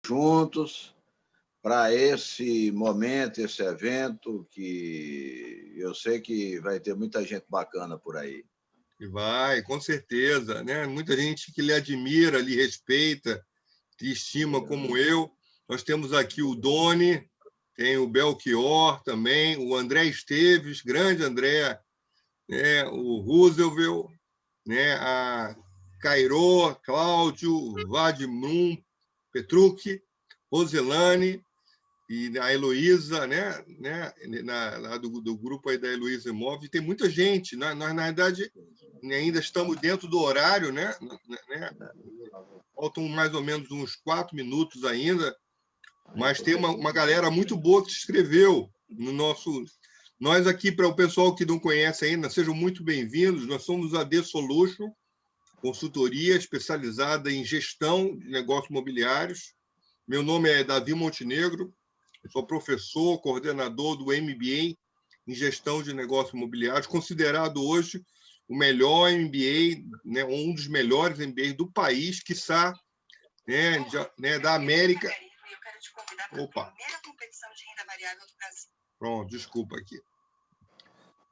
juntos para esse momento, esse evento, que eu sei que vai ter muita gente bacana por aí. E vai, com certeza, né? Muita gente que lhe admira, lhe respeita, te estima como eu. Nós temos aqui o Doni, tem o Belchior também, o André Esteves, grande André, né? O Roosevelt, né? A Cairô, Cláudio, Vadimum, Petrucci, Roselane e a Heloísa, né? Lá do grupo aí da Heloísa Imóvel, tem muita gente. Nós, na verdade, ainda estamos dentro do horário, né? Faltam mais ou menos uns 4 minutos ainda, mas tem uma galera muito boa que se inscreveu no nosso... Nós aqui, para o pessoal que não conhece ainda, sejam muito bem-vindos. Nós somos a The Solution, consultoria especializada em gestão de negócios imobiliários. Meu nome é Davi Montenegro, eu sou professor, coordenador do MBA em gestão de negócios imobiliários, considerado hoje o melhor MBA, né, um dos melhores MBAs do país, quiçá, né, da América. Opa! Pronto, desculpa aqui.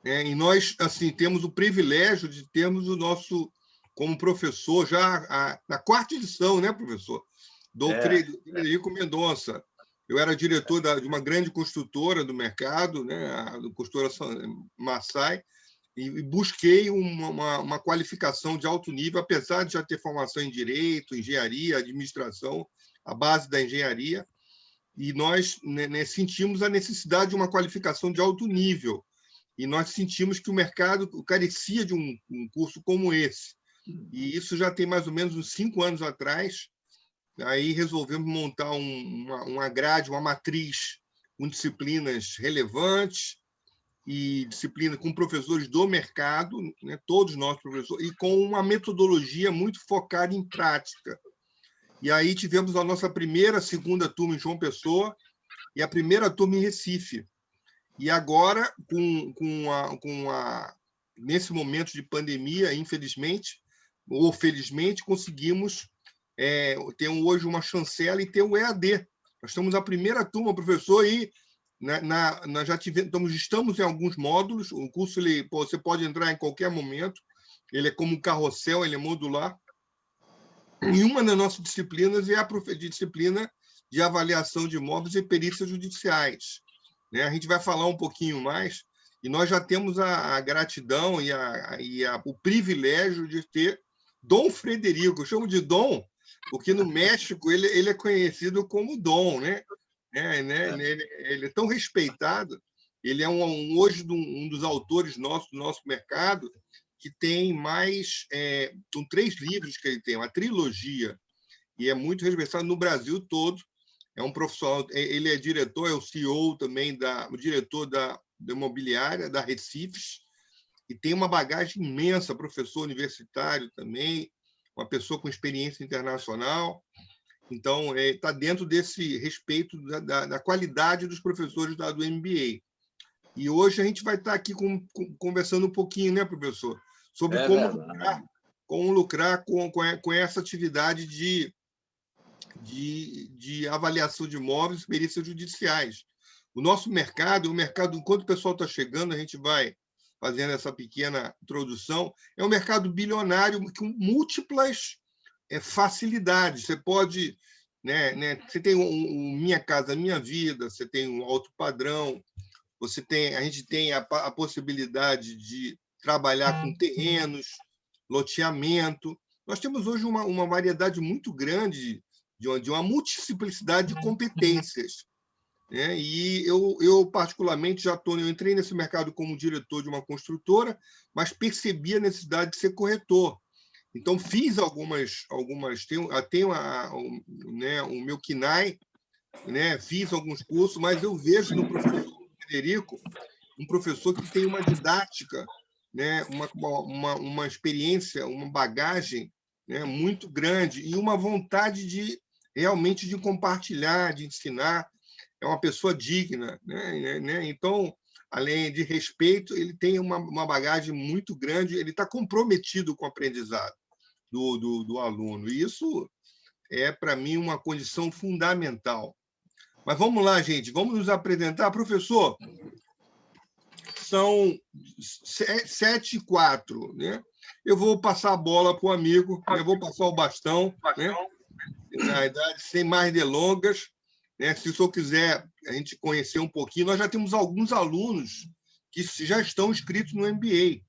E nós, assim, temos o privilégio de termos o nosso, como professor, já na 4ª edição, né, professor? Frederico Mendonça. Eu era diretor de uma grande construtora do mercado, né, a construtora Massai, e busquei uma qualificação de alto nível, apesar de já ter formação em direito, engenharia, administração, a base da engenharia, e nós, né, sentimos a necessidade de uma qualificação de alto nível, e nós sentimos que o mercado carecia de um curso como esse. E isso já tem mais ou menos uns 5 anos atrás. Aí resolvemos montar uma grade, uma matriz com disciplinas relevantes e disciplina com professores do mercado, né, todos nós professores, e com uma metodologia muito focada em prática. E aí tivemos a nossa primeira, segunda turma em João Pessoa e a primeira turma em Recife. E agora, nesse momento de pandemia, infelizmente, ou felizmente, conseguimos ter hoje uma chancela e ter o EAD. Nós estamos a primeira turma, professor, e nós já estamos em alguns módulos. O curso você pode entrar em qualquer momento. Ele é como um carrossel, ele é modular. E uma das nossas disciplinas é a disciplina de avaliação de imóveis e perícias judiciais. Né? A gente vai falar um pouquinho mais, e nós já temos a gratidão e o privilégio de ter Dom Frederico. Eu chamo de Dom, porque no México ele é conhecido como Dom, né? Ele é tão respeitado. Ele é hoje um dos autores do nosso mercado que tem são 3 livros que ele tem, uma trilogia, e é muito respeitado no Brasil todo. É um profissional, ele é diretor, é o CEO também, o diretor da imobiliária, da Recifes, e tem uma bagagem imensa, professor universitário também, uma pessoa com experiência internacional. Então, está dentro desse respeito da qualidade dos professores do MBA. E hoje a gente vai estar aqui conversando um pouquinho, né, professor? Sobre como lucrar com essa atividade de avaliação de imóveis e perícias judiciais. O nosso mercado, enquanto o pessoal está chegando, a gente vai fazendo essa pequena introdução, é um mercado bilionário com múltiplas facilidades. Você pode... você tem Minha Casa Minha Vida, você tem um alto padrão, a gente tem a possibilidade de trabalhar com terrenos, loteamento. Nós temos hoje uma variedade muito grande de uma multiplicidade de competências. Né? E eu particularmente, eu entrei nesse mercado como diretor de uma construtora, mas percebi a necessidade de ser corretor. Então, fiz tenho o meu KNAI, né? Fiz alguns cursos, mas eu vejo no professor Frederico um professor que tem uma didática, né? uma experiência, uma bagagem, né? muito grande e uma vontade realmente de compartilhar, de ensinar. É uma pessoa digna. Né? Então, além de respeito, ele tem uma bagagem muito grande, ele está comprometido com o aprendizado do aluno. E isso é, para mim, uma condição fundamental. Mas vamos lá, gente, vamos nos apresentar. Professor, são 7h04, né? Eu vou passar a bola para o amigo, eu vou passar o bastão, né? Na verdade, sem mais delongas, né? Se o senhor quiser a gente conhecer um pouquinho, nós já temos alguns alunos que já estão inscritos no MBA,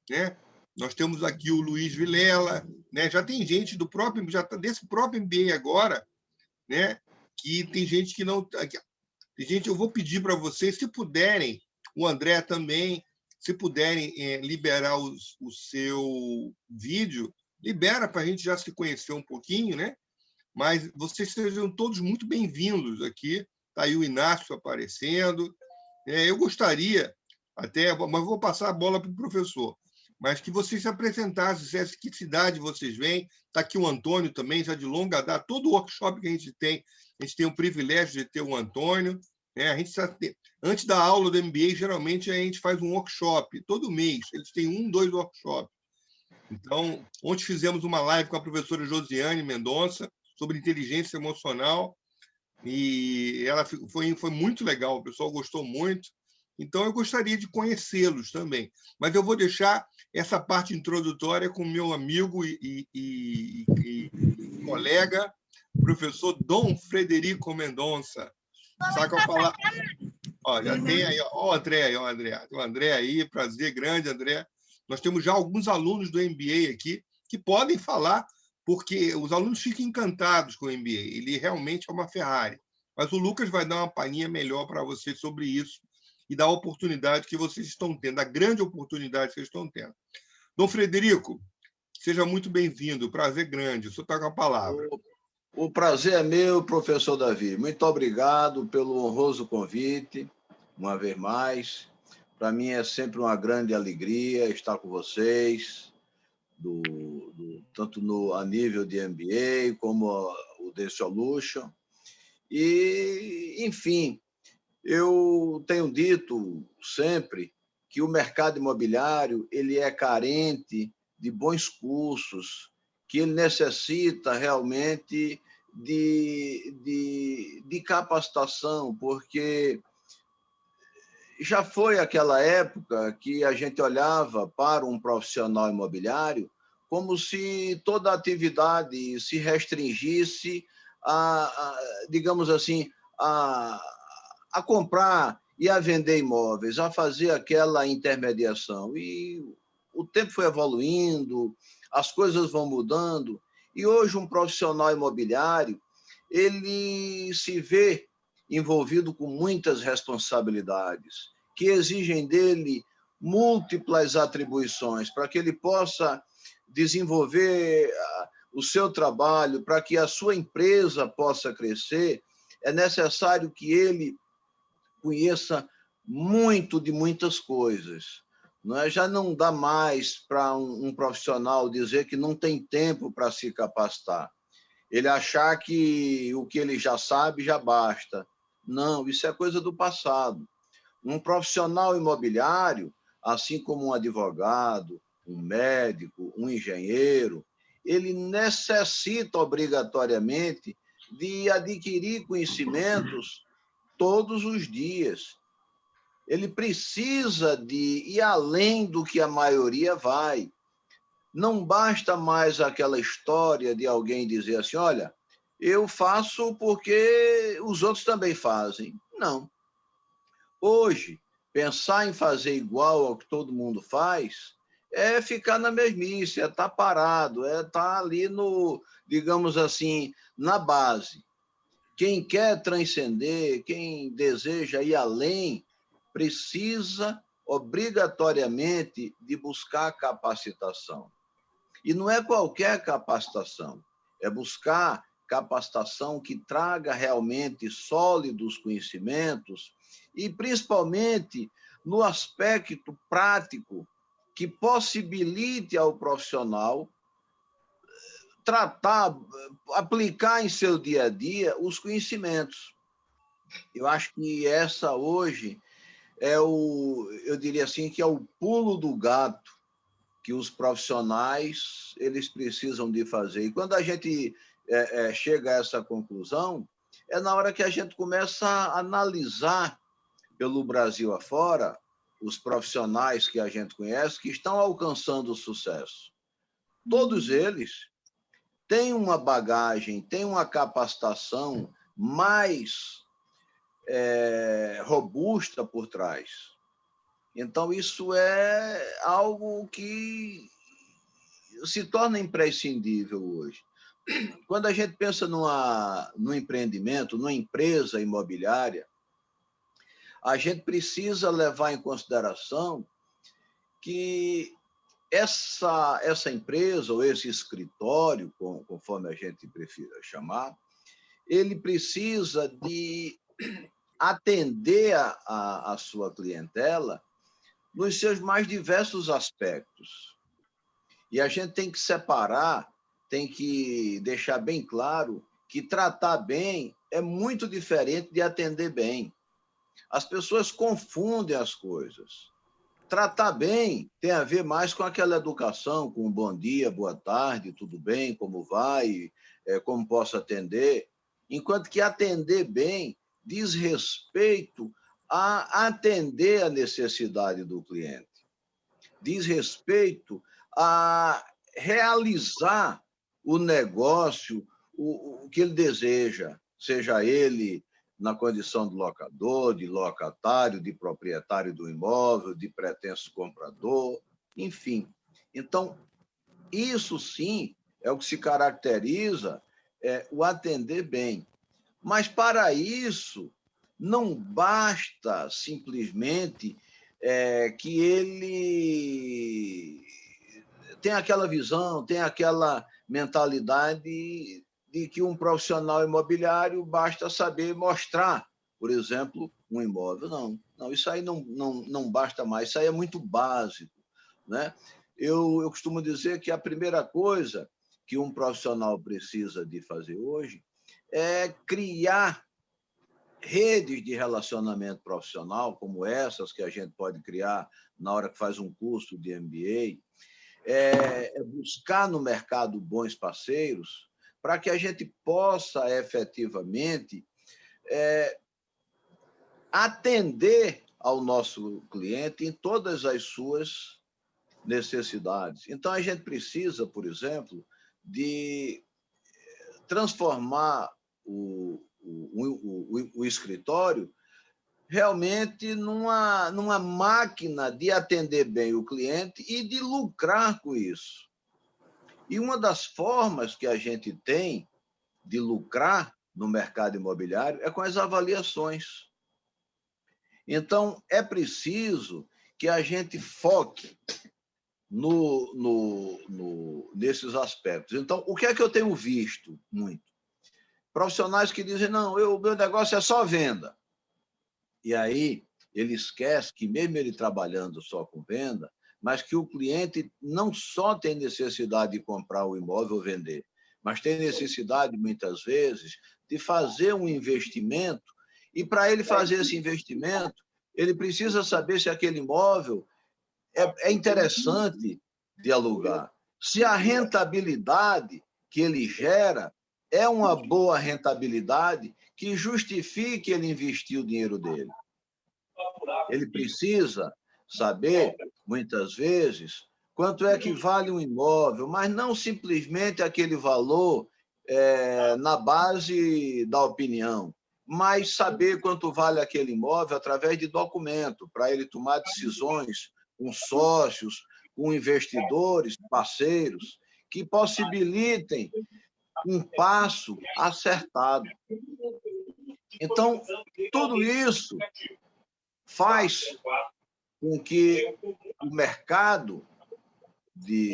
né? Nós temos aqui o Luiz Vilela, né? Já tem gente do próprio, já desse próprio MBA agora, né? Que tem gente que não... Gente, eu vou pedir para vocês, se puderem, o André também, se puderem liberar o seu vídeo, libera para a gente já se conhecer um pouquinho, né? Mas vocês sejam todos muito bem-vindos aqui. Está aí o Inácio aparecendo. Eu gostaria, até, mas vou passar a bola para o professor, mas que vocês se apresentassem, dissessem que cidade vocês vêm. Está aqui o Antônio também, já de longa data. Todo workshop que a gente tem o privilégio de ter o Antônio. A gente antes da aula do MBA, geralmente, a gente faz um workshop, todo mês. Eles têm 2 workshops. Então, ontem fizemos uma live com a professora Josiane Mendonça sobre inteligência emocional, e ela foi muito legal, o pessoal gostou muito. Então, eu gostaria de conhecê-los também. Mas eu vou deixar essa parte introdutória com o meu amigo e colega, professor Dom Frederico Mendonça. Saca a palavra? Ó, já tem aí, ó, o André, o André aí, prazer grande, André. Nós temos já alguns alunos do MBA aqui que podem falar, porque os alunos ficam encantados com o MBA. Ele realmente é uma Ferrari. Mas o Lucas vai dar uma palhinha melhor para vocês sobre isso e da oportunidade que vocês estão tendo, da grande oportunidade que vocês estão tendo. Dom Frederico, seja muito bem-vindo, prazer grande. O senhor está com a palavra. O prazer é meu, professor Davi. Muito obrigado pelo honroso convite, uma vez mais. Para mim é sempre uma grande alegria estar com vocês, tanto a nível de MBA como o The Solution. E, enfim, eu tenho dito sempre que o mercado imobiliário ele é carente de bons cursos, que ele necessita realmente de capacitação, porque já foi aquela época que a gente olhava para um profissional imobiliário como se toda atividade se restringisse digamos assim, a comprar e a vender imóveis, a fazer aquela intermediação. E o tempo foi evoluindo, as coisas vão mudando, e hoje um profissional imobiliário, ele se vê envolvido com muitas responsabilidades, que exigem dele múltiplas atribuições para que ele possa desenvolver o seu trabalho, para que a sua empresa possa crescer. É necessário que ele conheça muito de muitas coisas. Já não dá mais para um profissional dizer que não tem tempo para se capacitar. Ele achar que o que ele já sabe já basta. Não, isso é coisa do passado. Um profissional imobiliário, assim como um advogado, um médico, um engenheiro, ele necessita obrigatoriamente de adquirir conhecimentos todos os dias. Ele precisa de ir além do que a maioria vai. Não basta mais aquela história de alguém dizer assim, olha, eu faço porque os outros também fazem. Não. Hoje, pensar em fazer igual ao que todo mundo faz é ficar na mesmice, é estar parado, é estar ali digamos assim, na base. Quem quer transcender, quem deseja ir além, precisa obrigatoriamente de buscar capacitação. E não é qualquer capacitação, é buscar capacitação que traga realmente sólidos conhecimentos e, principalmente, no aspecto prático, que possibilite ao profissional tratar, aplicar em seu dia a dia os conhecimentos. Eu acho que essa hoje eu diria assim, que é o pulo do gato que os profissionais eles precisam de fazer. E quando a gente chega a essa conclusão é na hora que a gente começa a analisar pelo Brasil afora os profissionais que a gente conhece que estão alcançando o sucesso. Todos eles têm uma bagagem, têm uma capacitação mais robusta por trás. Então, isso é algo que se torna imprescindível hoje. Quando a gente pensa no empreendimento, numa empresa imobiliária, a gente precisa levar em consideração que essa empresa ou esse escritório, conforme a gente prefira chamar, ele precisa de atender a sua clientela nos seus mais diversos aspectos. E a gente tem que separar, tem que deixar bem claro que tratar bem é muito diferente de atender bem. As pessoas confundem as coisas. Tratar bem tem a ver mais com aquela educação, com bom dia, boa tarde, tudo bem, como vai, como posso atender, enquanto que atender bem diz respeito a atender a necessidade do cliente, diz respeito a realizar o negócio, o que ele deseja, seja ele na condição de locador, de locatário, de proprietário do imóvel, de pretenso comprador, enfim. Então, isso sim é o que se caracteriza o atender bem. Mas, para isso, não basta simplesmente que ele tenha aquela visão, tenha aquela mentalidade de que um profissional imobiliário basta saber mostrar, por exemplo, um imóvel. Não, isso aí não basta mais, isso aí é muito básico, né? Eu costumo dizer que a primeira coisa que um profissional precisa de fazer hoje é criar redes de relacionamento profissional, como essas que a gente pode criar na hora que faz um curso de MBA, buscar no mercado bons parceiros para que a gente possa efetivamente atender ao nosso cliente em todas as suas necessidades. Então, a gente precisa, por exemplo, de transformar o escritório realmente numa máquina de atender bem o cliente e de lucrar com isso. E uma das formas que a gente tem de lucrar no mercado imobiliário é com as avaliações. Então, é preciso que a gente foque nesses aspectos. Então, o que é que eu tenho visto muito? Profissionais que dizem, não, o meu negócio é só venda. E aí, ele esquece que mesmo ele trabalhando só com venda, mas que o cliente não só tem necessidade de comprar o imóvel ou vender, mas tem necessidade, muitas vezes, de fazer um investimento, e para ele fazer esse investimento, ele precisa saber se aquele imóvel é interessante de alugar, se a rentabilidade que ele gera é uma boa rentabilidade que justifique ele investir o dinheiro dele. Ele precisa saber, muitas vezes, quanto é que vale um imóvel, mas não simplesmente aquele valor na base da opinião, mas saber quanto vale aquele imóvel através de documento, para ele tomar decisões com sócios, com investidores, parceiros, que possibilitem um passo acertado. Então, tudo isso faz com que o mercado de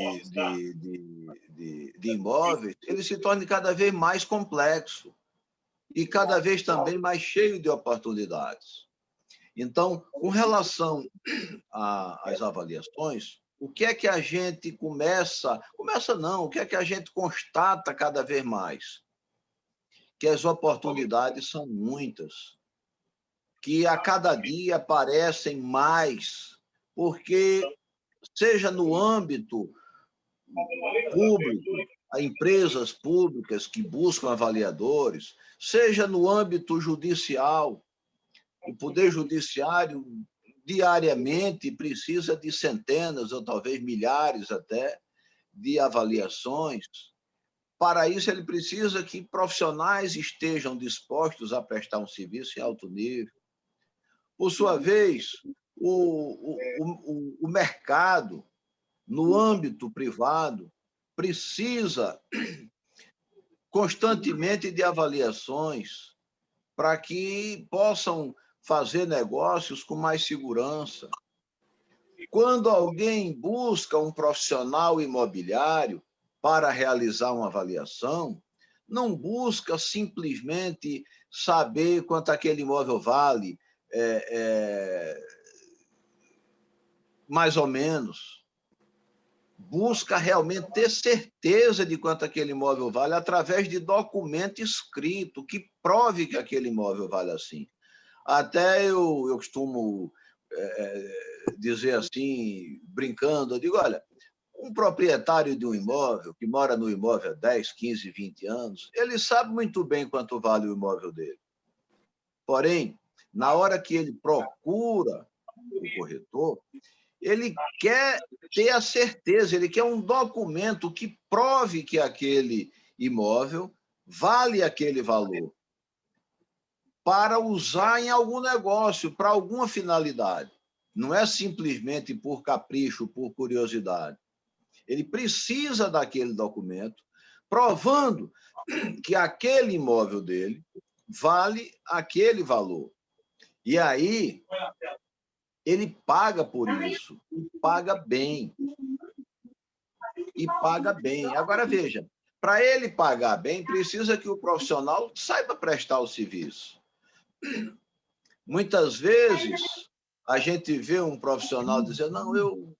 imóveis ele se torne cada vez mais complexo e cada vez também mais cheio de oportunidades. Então, com relação às avaliações, o que é que a gente o que é que a gente constata cada vez mais? Que as oportunidades são muitas, que a cada dia aparecem mais, porque seja no âmbito público, empresas públicas que buscam avaliadores, seja no âmbito judicial. O Poder Judiciário diariamente precisa de centenas ou talvez milhares até de avaliações. Para isso, ele precisa que profissionais estejam dispostos a prestar um serviço em alto nível. Por sua vez, o mercado, no âmbito privado, precisa constantemente de avaliações para que possam fazer negócios com mais segurança. Quando alguém busca um profissional imobiliário para realizar uma avaliação, não busca simplesmente saber quanto aquele imóvel vale, mais ou menos. Busca realmente ter certeza de quanto aquele imóvel vale através de documento escrito que prove que aquele imóvel vale assim. Até eu costumo dizer assim, brincando, eu digo, olha, um proprietário de um imóvel, que mora no imóvel há 10, 15, 20 anos, ele sabe muito bem quanto vale o imóvel dele. Porém, na hora que ele procura o corretor, ele quer ter a certeza, ele quer um documento que prove que aquele imóvel vale aquele valor para usar em algum negócio, para alguma finalidade. Não é simplesmente por capricho, por curiosidade. Ele precisa daquele documento provando que aquele imóvel dele vale aquele valor. E aí, ele paga por isso, e paga bem. E paga bem. Agora, veja, para ele pagar bem, precisa que o profissional saiba prestar o serviço. Muitas vezes, a gente vê um profissional dizer, não, eu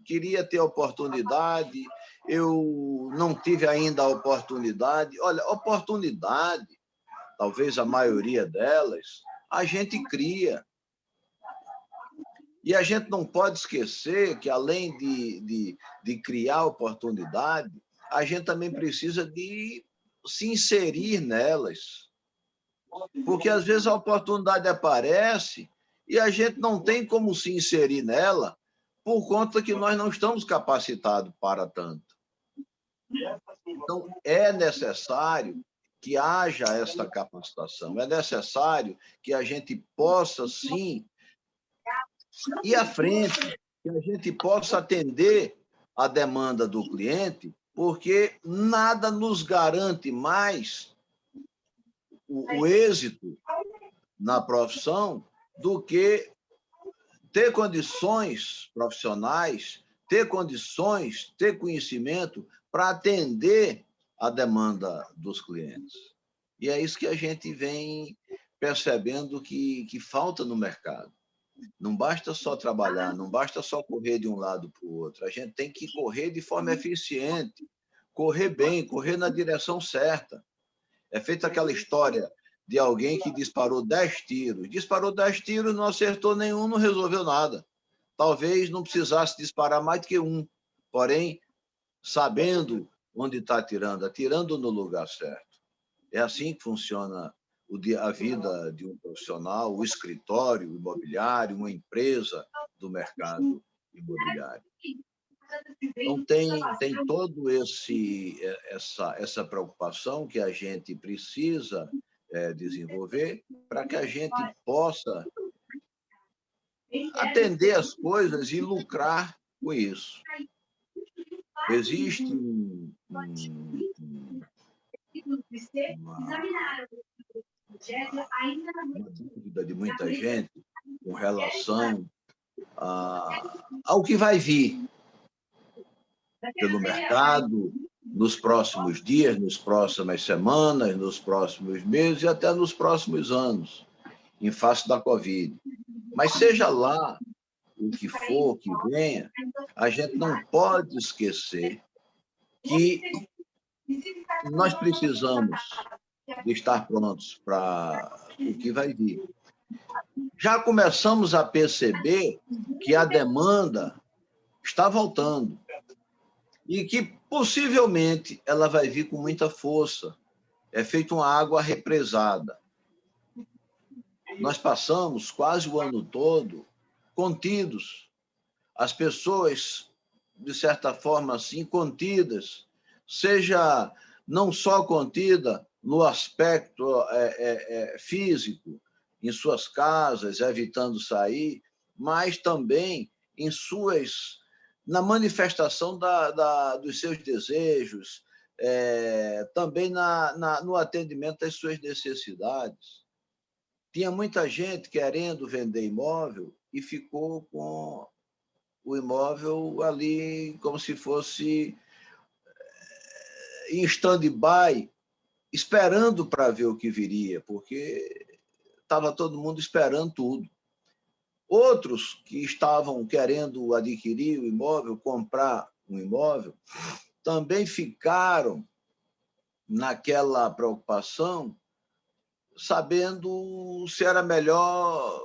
queria ter oportunidade, eu não tive ainda a oportunidade. Olha, oportunidade, talvez a maioria delas, a gente cria. E a gente não pode esquecer que, além de criar oportunidade, a gente também precisa de se inserir nelas. Porque, às vezes, a oportunidade aparece e a gente não tem como se inserir nela por conta que nós não estamos capacitados para tanto. Então, é necessário que haja essa capacitação, é necessário que a gente possa, sim, ir à frente, que a gente possa atender a demanda do cliente, porque nada nos garante mais o êxito na profissão do que ter condições profissionais, ter condições, ter conhecimento para atender a demanda dos clientes. E é isso que a gente vem percebendo que falta no mercado. Não basta só trabalhar, não basta só correr de um lado para o outro. A gente tem que correr de forma eficiente, correr bem, correr na direção certa. É feita aquela história de alguém que disparou 10 tiros. Disparou 10 tiros, não acertou nenhum, não resolveu nada. Talvez não precisasse disparar mais do que um. Porém, sabendo onde está atirando no lugar certo. É assim que funciona a vida de um profissional, o escritório imobiliário, uma empresa do mercado imobiliário. Então, tem todo essa preocupação que a gente precisa desenvolver para que a gente possa atender as coisas e lucrar com isso. Existe uma dúvida de muita gente com relação ao que vai vir pelo mercado nos próximos dias, nas próximas semanas, nos próximos meses e até nos próximos anos, em face da Covid. Mas seja lá o que for que venha, a gente não pode esquecer que nós precisamos de estar prontos para o que vai vir. Já começamos a perceber que a demanda está voltando. e que possivelmente ela vai vir com muita força. É feito uma água represada. Nós passamos quase o ano todo contidos. As pessoas, de certa forma, assim, contidas, seja não só contida no aspecto físico, em suas casas, evitando sair, mas também em na manifestação dos seus desejos, também no atendimento às suas necessidades. Tinha muita gente querendo vender imóvel e ficou com o imóvel ali como se fosse em stand-by, esperando para ver o que viria, porque estava todo mundo esperando tudo. Outros que estavam querendo adquirir o imóvel, comprar um imóvel, também ficaram naquela preocupação, sabendo se era melhor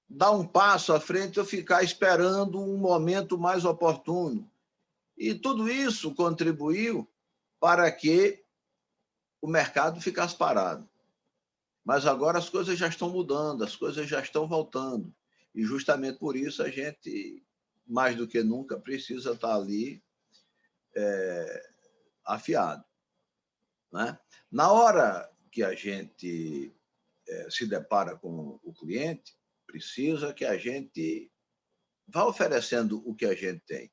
dar um passo à frente ou ficar esperando um momento mais oportuno. E tudo isso contribuiu para que o mercado ficasse parado. Mas agora as coisas já estão mudando, as coisas já estão voltando. E justamente por isso a gente, mais do que nunca, precisa estar ali afiado, né? Na hora que a gente se depara com o cliente, precisa que a gente vá oferecendo o que a gente tem.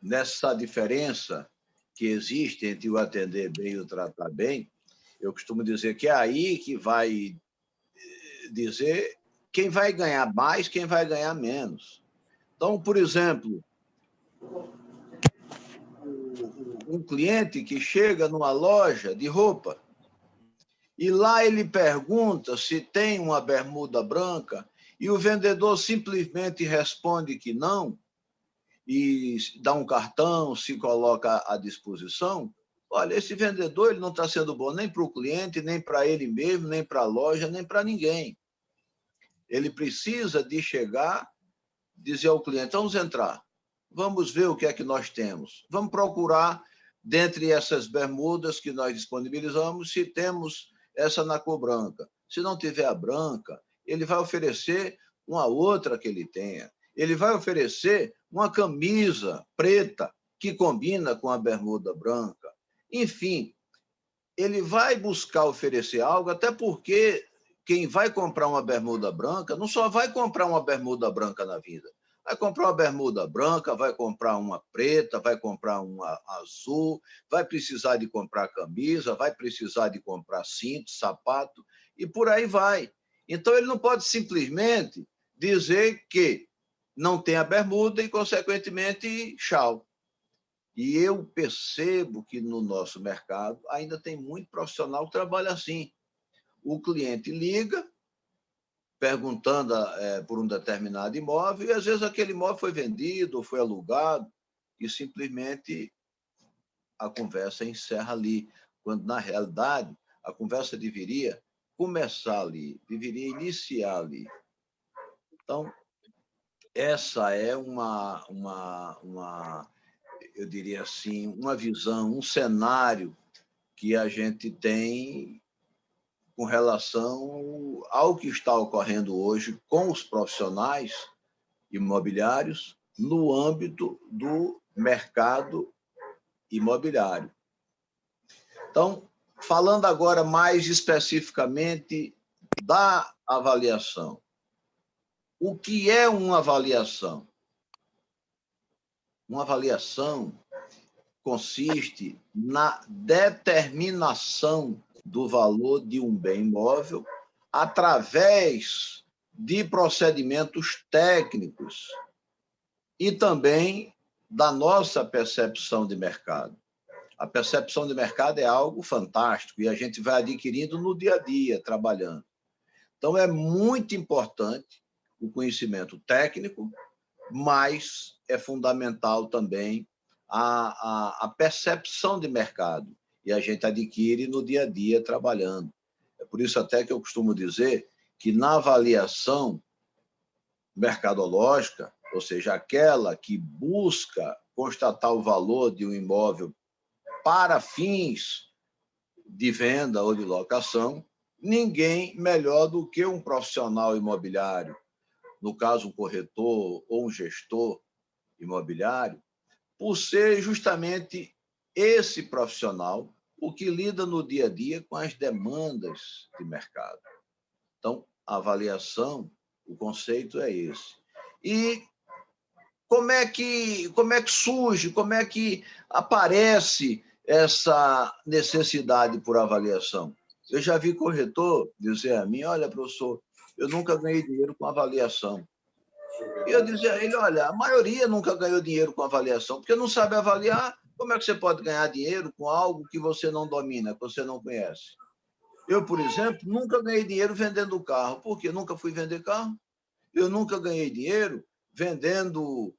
Nessa diferença que existe entre o atender bem e o tratar bem, eu costumo dizer que é aí que vai dizer quem vai ganhar mais, quem vai ganhar menos. Então, por exemplo, um cliente que chega numa loja de roupa e lá ele pergunta se tem uma bermuda branca e o vendedor simplesmente responde que não e dá um cartão, se coloca à disposição. Olha, esse vendedor ele não está sendo bom nem para o cliente, nem para ele mesmo, nem para a loja, nem para ninguém. Ele precisa de chegar, dizer ao cliente, vamos entrar, vamos ver o que é que nós temos, vamos procurar, dentre essas bermudas que nós disponibilizamos, se temos essa na cor branca. Se não tiver a branca, ele vai oferecer uma outra que ele tenha. Ele vai oferecer uma camisa preta que combina com a bermuda branca. Enfim, ele vai buscar oferecer algo, até porque quem vai comprar uma bermuda branca não só vai comprar uma bermuda branca na vida. Vai comprar uma bermuda branca, vai comprar uma preta, vai comprar uma azul, vai precisar de comprar camisa, vai precisar de comprar cinto, sapato, e por aí vai. Então, ele não pode simplesmente dizer que não tem a bermuda e, consequentemente, tchau. E eu percebo que no nosso mercado ainda tem muito profissional que trabalha assim. O cliente liga, perguntando por um determinado imóvel, e às vezes aquele imóvel foi vendido ou foi alugado, e simplesmente a conversa encerra ali, quando na realidade a conversa deveria começar ali, deveria iniciar ali. Então, essa é eu diria assim, uma visão, um cenário que a gente tem com relação ao que está ocorrendo hoje com os profissionais imobiliários no âmbito do mercado imobiliário. Então, falando agora mais especificamente da avaliação. O que é uma avaliação? Uma avaliação consiste na determinação do valor de um bem imóvel através de procedimentos técnicos e também da nossa percepção de mercado. A percepção de mercado é algo fantástico e a gente vai adquirindo no dia a dia, trabalhando. Então, é muito importante o conhecimento técnico, mas é fundamental também a percepção de mercado, e a gente adquire no dia a dia trabalhando. É por isso até que eu costumo dizer que na avaliação mercadológica, ou seja, aquela que busca constatar o valor de um imóvel para fins de venda ou de locação, ninguém melhor do que um profissional imobiliário, no caso um corretor ou um gestor imobiliário, por ser justamente esse profissional o que lida no dia a dia com as demandas de mercado. Então, a avaliação, o conceito é esse. E como é que surge, como é que aparece essa necessidade por avaliação? Eu já vi corretor dizer a mim, olha, professor, eu nunca ganhei dinheiro com avaliação. E eu dizia a ele, olha, a maioria nunca ganhou dinheiro com avaliação, porque não sabe avaliar, como é que você pode ganhar dinheiro com algo que você não domina, que você não conhece? Eu, por exemplo, nunca ganhei dinheiro vendendo carro. Por quê? Nunca fui vender carro. Eu nunca ganhei dinheiro vendendo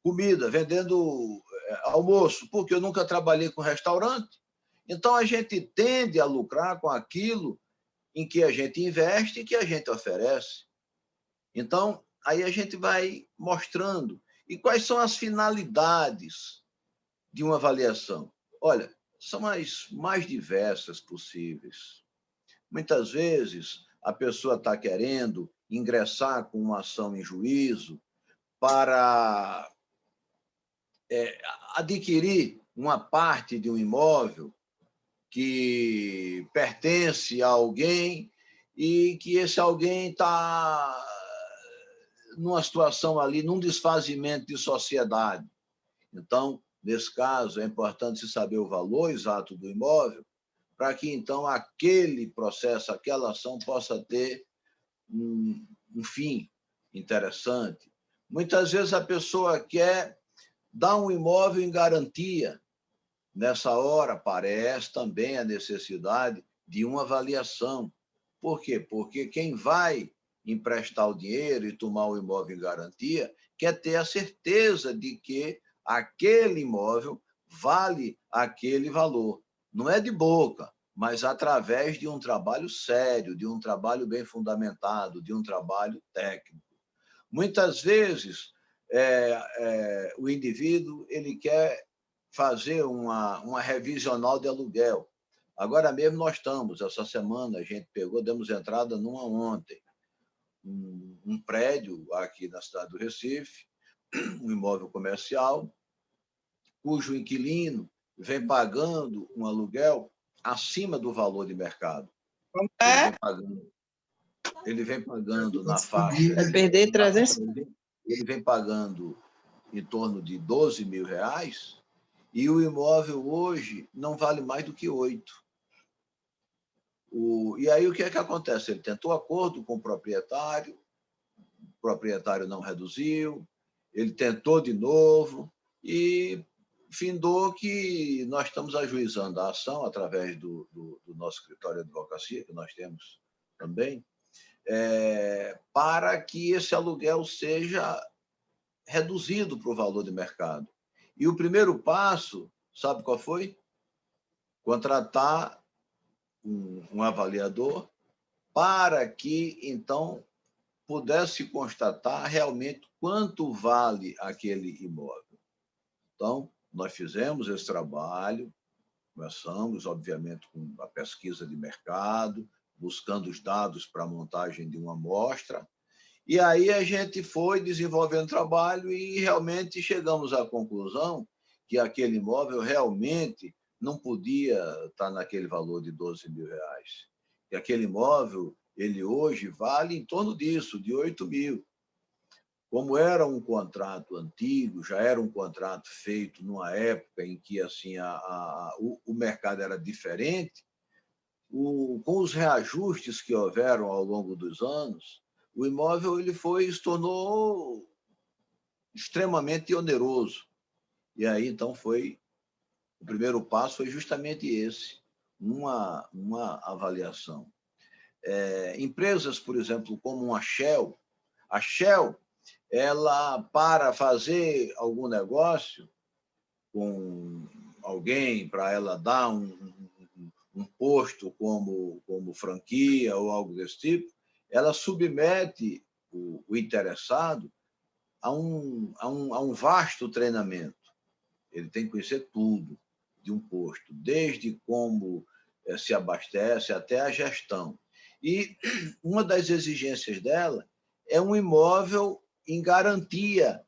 comida, vendendo almoço, porque eu nunca trabalhei com restaurante. Então, a gente tende a lucrar com aquilo em que a gente investe e que a gente oferece. Então, aí a gente vai mostrando. E quais são as finalidades de uma avaliação? Olha, são as mais diversas possíveis. Muitas vezes, a pessoa está querendo ingressar com uma ação em juízo para adquirir uma parte de um imóvel que pertence a alguém e que esse alguém está numa situação ali, num desfazimento de sociedade. Então, nesse caso, é importante se saber o valor exato do imóvel para que, então, aquele processo, aquela ação possa ter um fim interessante. Muitas vezes a pessoa quer dar um imóvel em garantia. Nessa hora, aparece também a necessidade de uma avaliação. Por quê? Porque quem vai emprestar o dinheiro e tomar o imóvel em garantia quer ter a certeza de que aquele imóvel vale aquele valor. Não é de boca, mas através de um trabalho sério, de um trabalho bem fundamentado, de um trabalho técnico. Muitas vezes, o indivíduo ele quer fazer uma revisional de aluguel. Agora mesmo nós estamos, essa semana a gente demos entrada numa ontem, um prédio aqui na cidade do Recife, um imóvel comercial, cujo inquilino vem pagando um aluguel acima do valor de mercado. Ele vem pagando na faixa... Vai perder 300... Ele vem pagando em torno de R$12.000 e o imóvel hoje não vale mais do que 8. E aí o que é que acontece? Ele tentou acordo com o proprietário não reduziu, ele tentou de novo e findou que nós estamos ajuizando a ação através do nosso escritório de advocacia, que nós temos também, para que esse aluguel seja reduzido para o valor de mercado. E o primeiro passo, sabe qual foi? Contratar um avaliador para que, então, pudesse constatar realmente quanto vale aquele imóvel. Então, nós fizemos esse trabalho, começamos, obviamente, com a pesquisa de mercado, buscando os dados para a montagem de uma amostra, e aí a gente foi desenvolvendo trabalho e realmente chegamos à conclusão que aquele imóvel realmente não podia estar naquele valor de R$12.000. E aquele imóvel, ele hoje vale em torno disso, de 8.000. Como era um contrato antigo, já era um contrato feito numa época em que assim, o mercado era diferente, com os reajustes que houveram ao longo dos anos, o imóvel se tornou extremamente oneroso. E aí, então, o primeiro passo foi justamente esse, uma avaliação. Empresas, por exemplo, como a Shell, ela, para fazer algum negócio com alguém, para ela dar um posto como franquia ou algo desse tipo, ela submete o interessado há um vasto treinamento. Ele tem que conhecer tudo de um posto, desde como se abastece até a gestão. E uma das exigências dela é um imóvel em garantia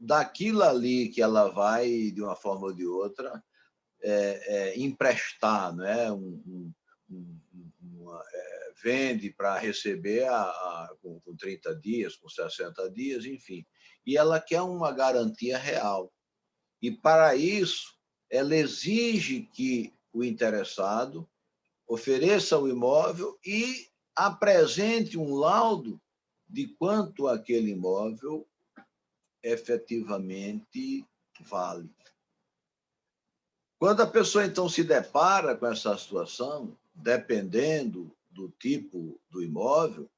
daquilo ali que ela vai, de uma forma ou de outra, emprestar, não é? Vende para receber com 30 dias, com 60 dias, enfim. E ela quer uma garantia real. E, para isso, ela exige que o interessado ofereça o imóvel e apresente um laudo de quanto aquele imóvel efetivamente vale. Quando a pessoa, então, se depara com essa situação, dependendo do tipo do imóvel,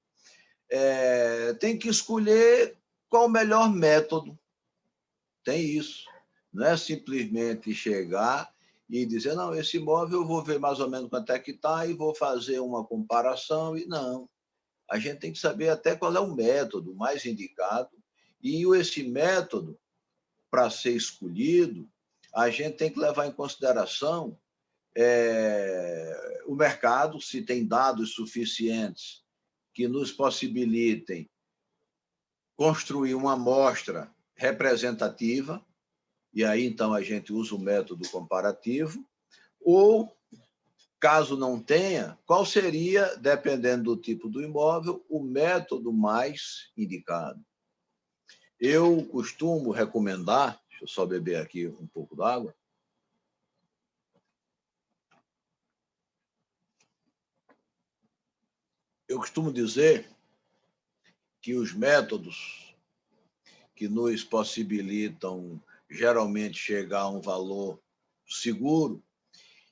tem que escolher qual o melhor método. Tem isso. Não é simplesmente chegar e dizer, não, esse imóvel eu vou ver mais ou menos quanto é que está e vou fazer uma comparação. E não. A gente tem que saber até qual é o método mais indicado. E esse método, para ser escolhido, a gente tem que levar em consideração o mercado, se tem dados suficientes que nos possibilitem construir uma amostra representativa, e aí, então, a gente usa o método comparativo, ou, caso não tenha, qual seria, dependendo do tipo do imóvel, o método mais indicado. Eu costumo recomendar, deixa eu só beber aqui um pouco d'água, eu costumo dizer que os métodos que nos possibilitam geralmente chegar a um valor seguro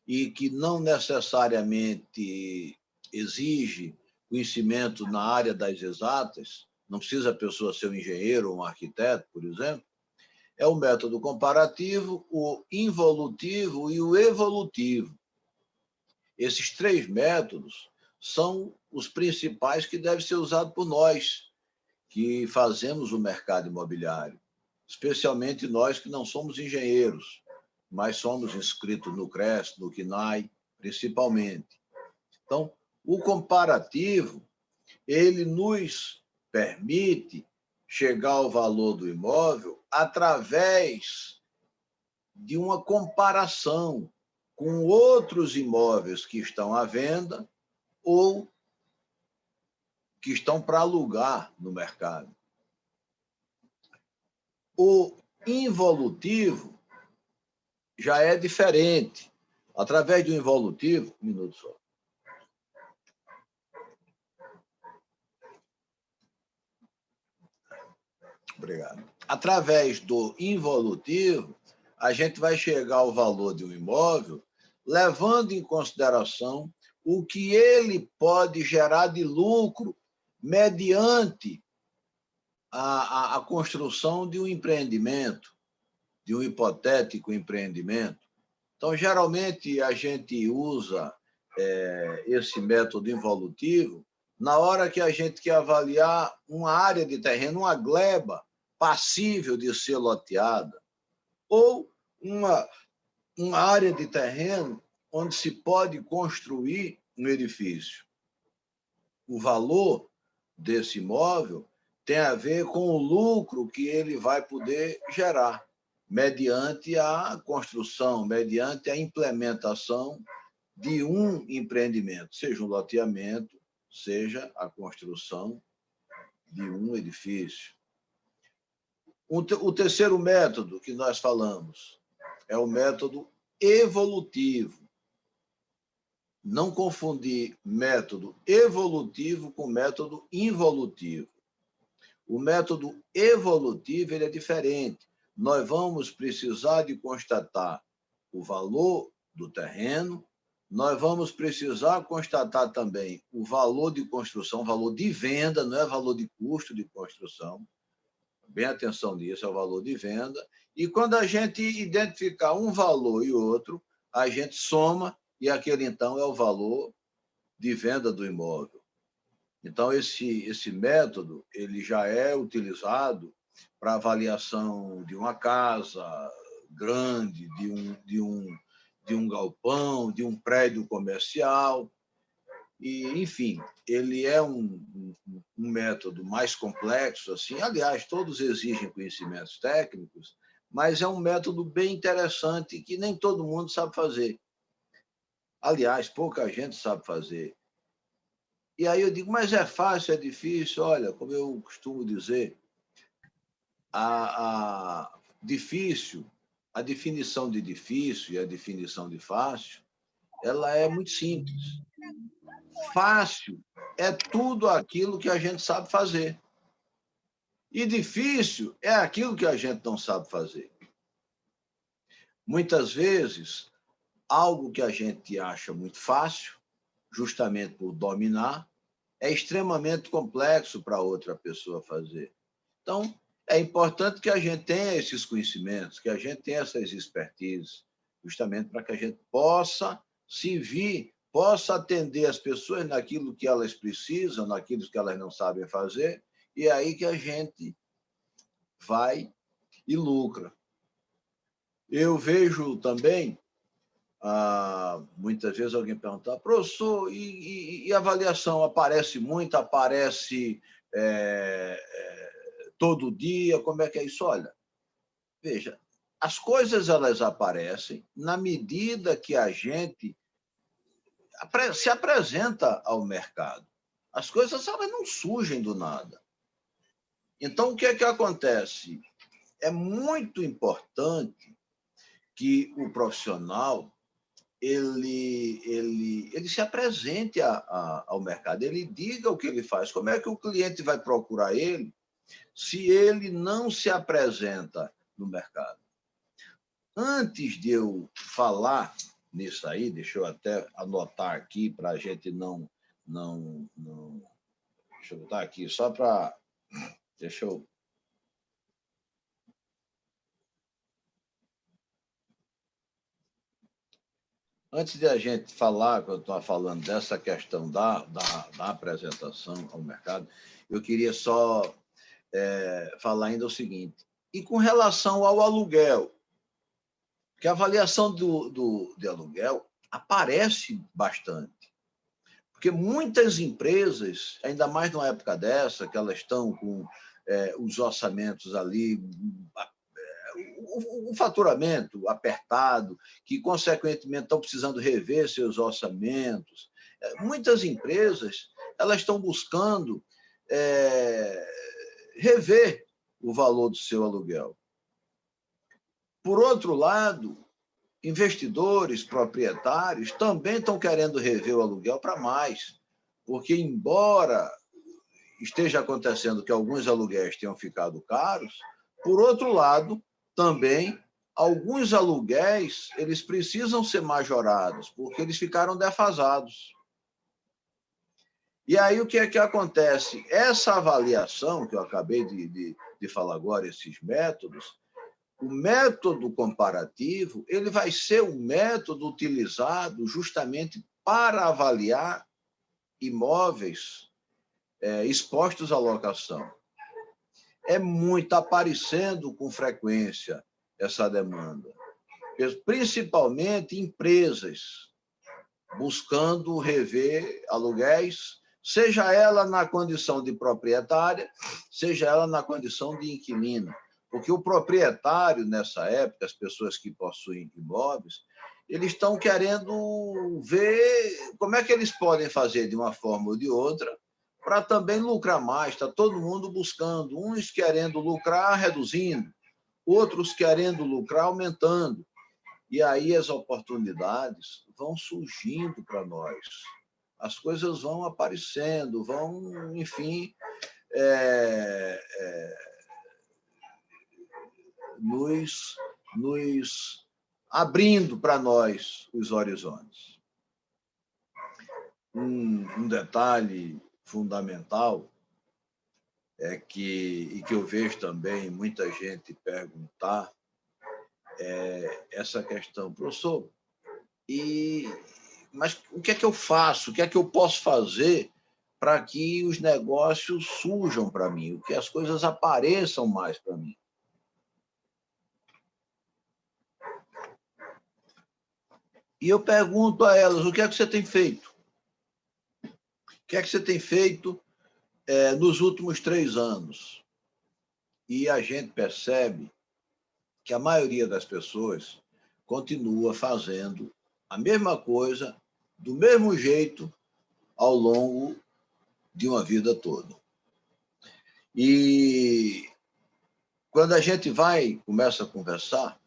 e que não necessariamente exige conhecimento na área das exatas, não precisa a pessoa ser um engenheiro ou um arquiteto, por exemplo, é o método comparativo, o involutivo e o evolutivo. Esses três métodos são os principais que devem ser usados por nós, que fazemos o mercado imobiliário, especialmente nós que não somos engenheiros, mas somos inscritos no CRES, no CNAE, principalmente. Então, o comparativo, ele nos permite chegar ao valor do imóvel através de uma comparação com outros imóveis que estão à venda ou que estão para alugar no mercado. O involutivo já é diferente. Através do involutivo, um minuto só. Obrigado. Através do involutivo, a gente vai chegar ao valor de um imóvel, levando em consideração o que ele pode gerar de lucro mediante a construção de um empreendimento, de um hipotético empreendimento. Então, geralmente, a gente usa esse método involutivo na hora que a gente quer avaliar uma área de terreno, uma gleba passível de ser loteada, ou uma área de terreno onde se pode construir um edifício. O valor desse imóvel tem a ver com o lucro que ele vai poder gerar, mediante a construção, mediante a implementação de um empreendimento, seja um loteamento, seja a construção de um edifício. O terceiro método que nós falamos é o método evolutivo. Não confundir método evolutivo com método involutivo. O método evolutivo ele é diferente. Nós vamos precisar de constatar o valor do terreno, nós vamos precisar constatar também o valor de construção, valor de venda, não é valor de custo de construção. Bem atenção nisso, é o valor de venda. E quando a gente identificar um valor e outro, a gente soma e aquele, então, é o valor de venda do imóvel. Então, esse método ele já é utilizado para avaliação de uma casa grande, de um galpão, de um prédio comercial. E, enfim, ele é um método mais complexo, assim. Aliás, todos exigem conhecimentos técnicos, mas é um método bem interessante que nem todo mundo sabe fazer. Aliás, pouca gente sabe fazer. E aí eu digo, mas é fácil, é difícil? Olha, como eu costumo dizer, difícil, a definição de difícil e a definição de fácil, ela é muito simples. Fácil é tudo aquilo que a gente sabe fazer. E difícil é aquilo que a gente não sabe fazer. Muitas vezes, algo que a gente acha muito fácil, justamente por dominar, é extremamente complexo para outra pessoa fazer. Então, é importante que a gente tenha esses conhecimentos, que a gente tenha essas expertises, justamente para que a gente possa servir, possa atender as pessoas naquilo que elas precisam, naquilo que elas não sabem fazer, e é aí que a gente vai e lucra. Eu vejo também, muitas vezes alguém pergunta, professor, e avaliação aparece muito, aparece todo dia, como é que é isso? Olha, veja, as coisas elas aparecem na medida que a gente se apresenta ao mercado. As coisas elas não surgem do nada. Então, o que é que acontece? É muito importante que o profissional ele se apresente ao mercado, ele diga o que ele faz. Como é que o cliente vai procurar ele se ele não se apresenta no mercado? Antes de eu falar nisso aí, deixa eu até anotar aqui para a gente não. Deixa eu botar aqui, só para. Deixa eu. Antes de a gente falar, quando eu estava falando dessa questão da apresentação ao mercado, eu queria só falar ainda o seguinte. E com relação ao aluguel, que a avaliação de aluguel aparece bastante. Porque muitas empresas, ainda mais numa época dessa, que elas estão com os orçamentos ali, o faturamento apertado, que, consequentemente, estão precisando rever seus orçamentos. Muitas empresas elas estão buscando rever o valor do seu aluguel. Por outro lado, investidores, proprietários também estão querendo rever o aluguel para mais, porque, embora esteja acontecendo que alguns aluguéis tenham ficado caros, por outro lado, também alguns aluguéis eles precisam ser majorados, porque eles ficaram defasados. E aí o que é que acontece? Essa avaliação que eu acabei de falar agora, esses métodos, o método comparativo ele vai ser um método utilizado justamente para avaliar imóveis expostos à locação. É muito aparecendo com frequência essa demanda, principalmente empresas buscando rever aluguéis, seja ela na condição de proprietária, seja ela na condição de inquilino. Porque o proprietário, nessa época, as pessoas que possuem imóveis, eles estão querendo ver como é que eles podem fazer de uma forma ou de outra para também lucrar mais. Está todo mundo buscando, uns querendo lucrar reduzindo, outros querendo lucrar aumentando. E aí as oportunidades vão surgindo para nós. As coisas vão aparecendo, vão, enfim, nos abrindo para nós os horizontes. Um detalhe fundamental e que eu vejo também muita gente perguntar essa questão, professor, mas o que é que eu faço? O que é que eu posso fazer para que os negócios surjam para mim, que as coisas apareçam mais para mim. E eu pergunto a elas, o que é que você tem feito? O que é que você tem feito nos últimos 3 anos? E a gente percebe que a maioria das pessoas continua fazendo a mesma coisa, do mesmo jeito, ao longo de uma vida toda. E quando a gente começa a conversar,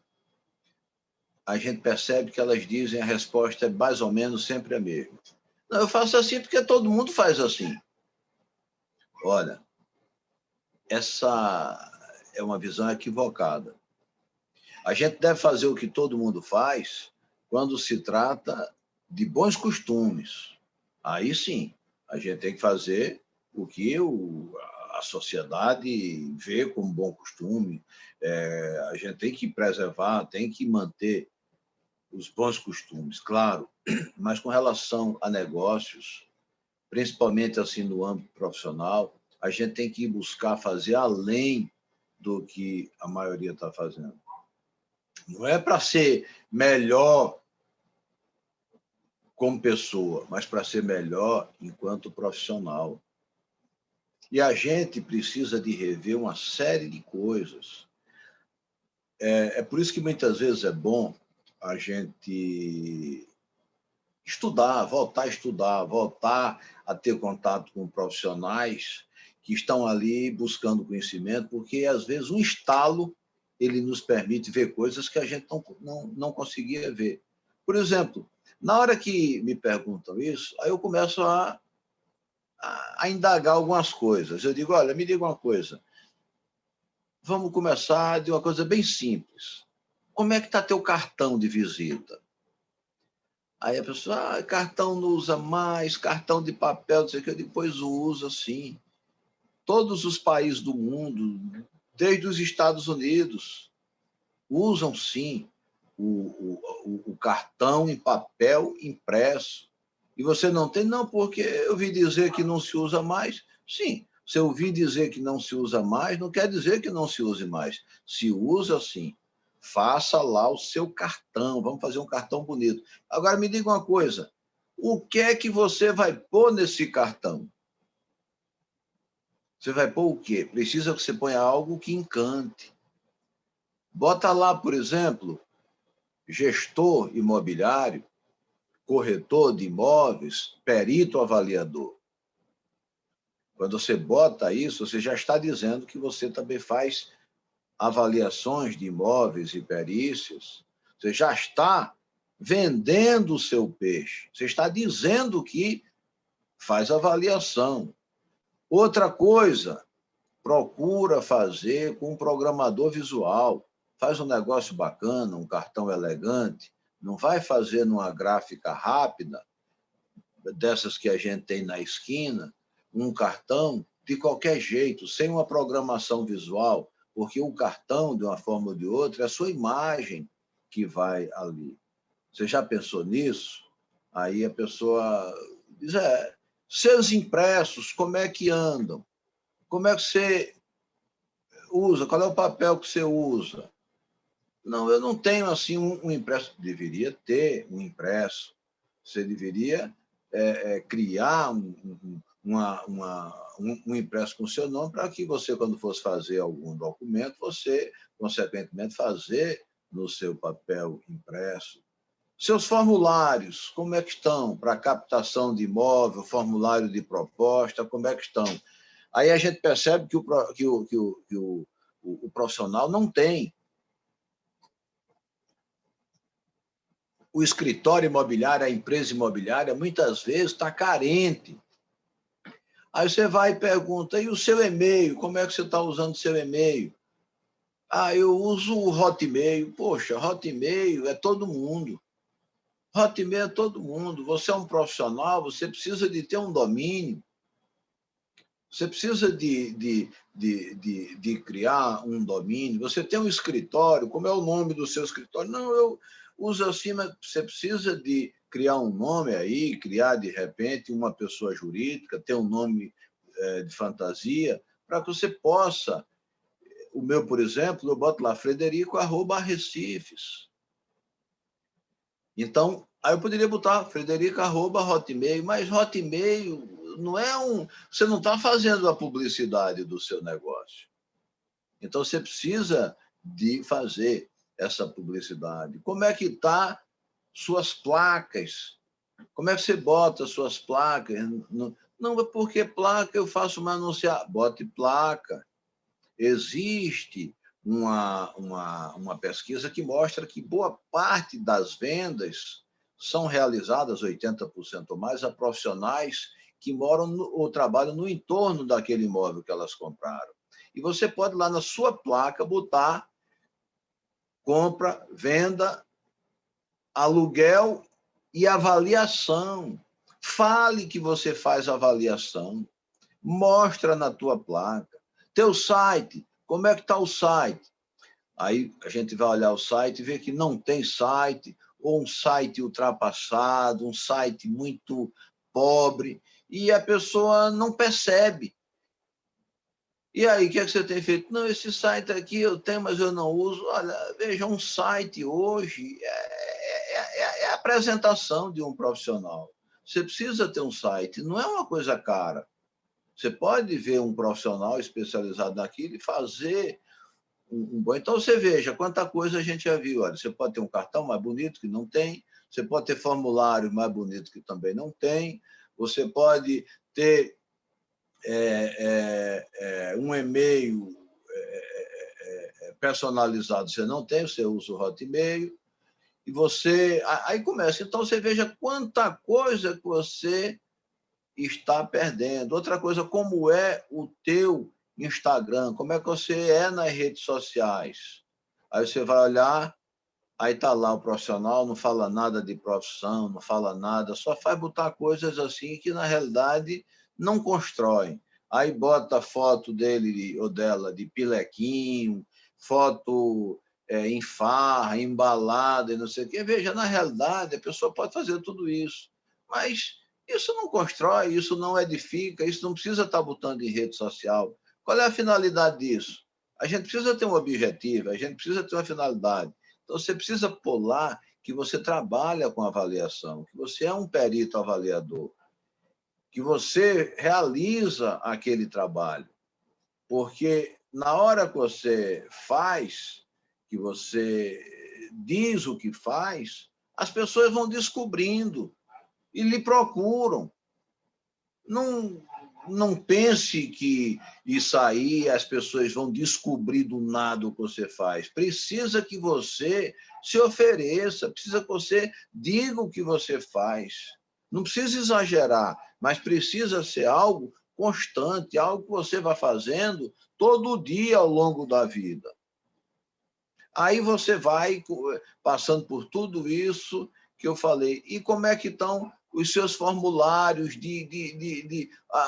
a gente percebe que elas dizem a resposta é mais ou menos sempre a mesma. Não, eu faço assim porque todo mundo faz assim. Olha, essa é uma visão equivocada. A gente deve fazer o que todo mundo faz quando se trata de bons costumes. Aí sim, a gente tem que fazer o que a sociedade vê como bom costume. A gente tem que preservar, tem que manter os bons costumes, claro, mas com relação a negócios, principalmente assim no âmbito profissional, a gente tem que buscar fazer além do que a maioria está fazendo. Não é para ser melhor como pessoa, mas para ser melhor enquanto profissional. E a gente precisa de rever uma série de coisas. É por isso que muitas vezes é bom a gente estudar, voltar a ter contato com profissionais que estão ali buscando conhecimento, porque às vezes um estalo ele nos permite ver coisas que a gente não conseguia ver. Por exemplo, na hora que me perguntam isso, aí eu começo a indagar algumas coisas. Eu digo, olha, me diga uma coisa, vamos começar de uma coisa bem simples. Como é que está teu cartão de visita? Aí a pessoa, cartão não usa mais, cartão de papel, não sei o que, depois usa, sim. Todos os países do mundo, desde os Estados Unidos, usam, sim, o cartão em papel impresso. E você não tem? Não, porque eu ouvi dizer que não se usa mais. Sim, se eu ouvi dizer que não se usa mais, não quer dizer que não se use mais. Se usa, sim. Faça lá o seu cartão. Vamos fazer um cartão bonito. Agora, me diga uma coisa. O que é que você vai pôr nesse cartão? Você vai pôr o quê? Precisa que você ponha algo que encante. Bota lá, por exemplo, gestor imobiliário, corretor de imóveis, perito avaliador. Quando você bota isso, você já está dizendo que você também faz avaliações de imóveis e perícias. Você já está vendendo o seu peixe. Você está dizendo que faz avaliação. Outra coisa, procura fazer com um programador visual. Faz um negócio bacana, um cartão elegante. Não vai fazer numa gráfica rápida, dessas que a gente tem na esquina, um cartão de qualquer jeito, sem uma programação visual, porque o cartão, de uma forma ou de outra, é a sua imagem que vai ali. Você já pensou nisso? Aí a pessoa diz, seus impressos, como é que andam? Como é que você usa? Qual é o papel que você usa? Não, eu não tenho assim um impresso. Deveria ter um impresso. Você deveria criar um impresso com o seu nome para que você, quando fosse fazer algum documento, você, consequentemente, fazer no seu papel impresso. Seus formulários, como é que estão? Para captação de imóvel, formulário de proposta, como é que estão? Aí a gente percebe que o profissional não tem. O escritório imobiliário, a empresa imobiliária, muitas vezes está carente. Aí você vai e pergunta, e o seu e-mail? Como é que você está usando o seu e-mail? Eu uso o Hotmail. Poxa, Hotmail é todo mundo. Hotmail é todo mundo. Você é um profissional, você precisa de ter um domínio. Você precisa de criar um domínio. Você tem um escritório, como é o nome do seu escritório? Não, eu uso assim, mas você precisa de criar um nome aí, criar, de repente, uma pessoa jurídica, ter um nome de fantasia, para que você possa... O meu, por exemplo, eu boto lá Frederico@Arrecifes. Então, aí eu poderia botar Frederico@Hotmail, mas Hotmail não é um... Você não está fazendo a publicidade do seu negócio. Então, você precisa de fazer essa publicidade. Como é que está suas placas? Como é que você bota suas placas? Não é porque placa eu faço uma anunciar. Bote placa. Existe uma pesquisa que mostra que boa parte das vendas são realizadas, 80% ou mais, a profissionais que moram ou trabalham no entorno daquele imóvel que elas compraram. E você pode lá na sua placa botar compra, venda, aluguel e avaliação. Fale que você faz avaliação. Mostra na tua placa. Teu site, como é que está o site? Aí a gente vai olhar o site e ver que não tem site, ou um site ultrapassado, um site muito pobre, e a pessoa não percebe. E aí, o que é que você tem feito? Não, esse site aqui eu tenho, mas eu não uso. Olha, veja, um site hoje é a apresentação de um profissional. Você precisa ter um site, não é uma coisa cara. Você pode ver um profissional especializado naquilo e fazer um bom... Então, você veja quanta coisa a gente já viu. Olha, você pode ter um cartão mais bonito que não tem, você pode ter formulário mais bonito que também não tem, você pode ter um e-mail personalizado, você não tem, você usa o Hotmail, e você... Aí começa. Então, você veja quanta coisa que você está perdendo. Outra coisa, como é o teu Instagram, como é que você é nas redes sociais. Aí você vai olhar, aí está lá o profissional, não fala nada de profissão, não fala nada, só faz botar coisas assim que, na realidade, não constroem. Aí bota foto dele ou dela de pilequinho, foto em farra, embalada e não sei o quê. Veja, na realidade, a pessoa pode fazer tudo isso, mas isso não constrói, isso não edifica, isso não precisa estar botando em rede social. Qual é a finalidade disso? A gente precisa ter um objetivo, a gente precisa ter uma finalidade. Então, você precisa pôr lá que você trabalha com avaliação, que você é um perito avaliador, que você realiza aquele trabalho. Porque na hora que você faz, que você diz o que faz, as pessoas vão descobrindo e lhe procuram. Não pense que isso aí as pessoas vão descobrir do nada o que você faz. Precisa que você se ofereça, precisa que você diga o que você faz. Não precisa exagerar, mas precisa ser algo constante, algo que você vai fazendo todo dia ao longo da vida. Aí você vai passando por tudo isso que eu falei. E como é que estão os seus formulários,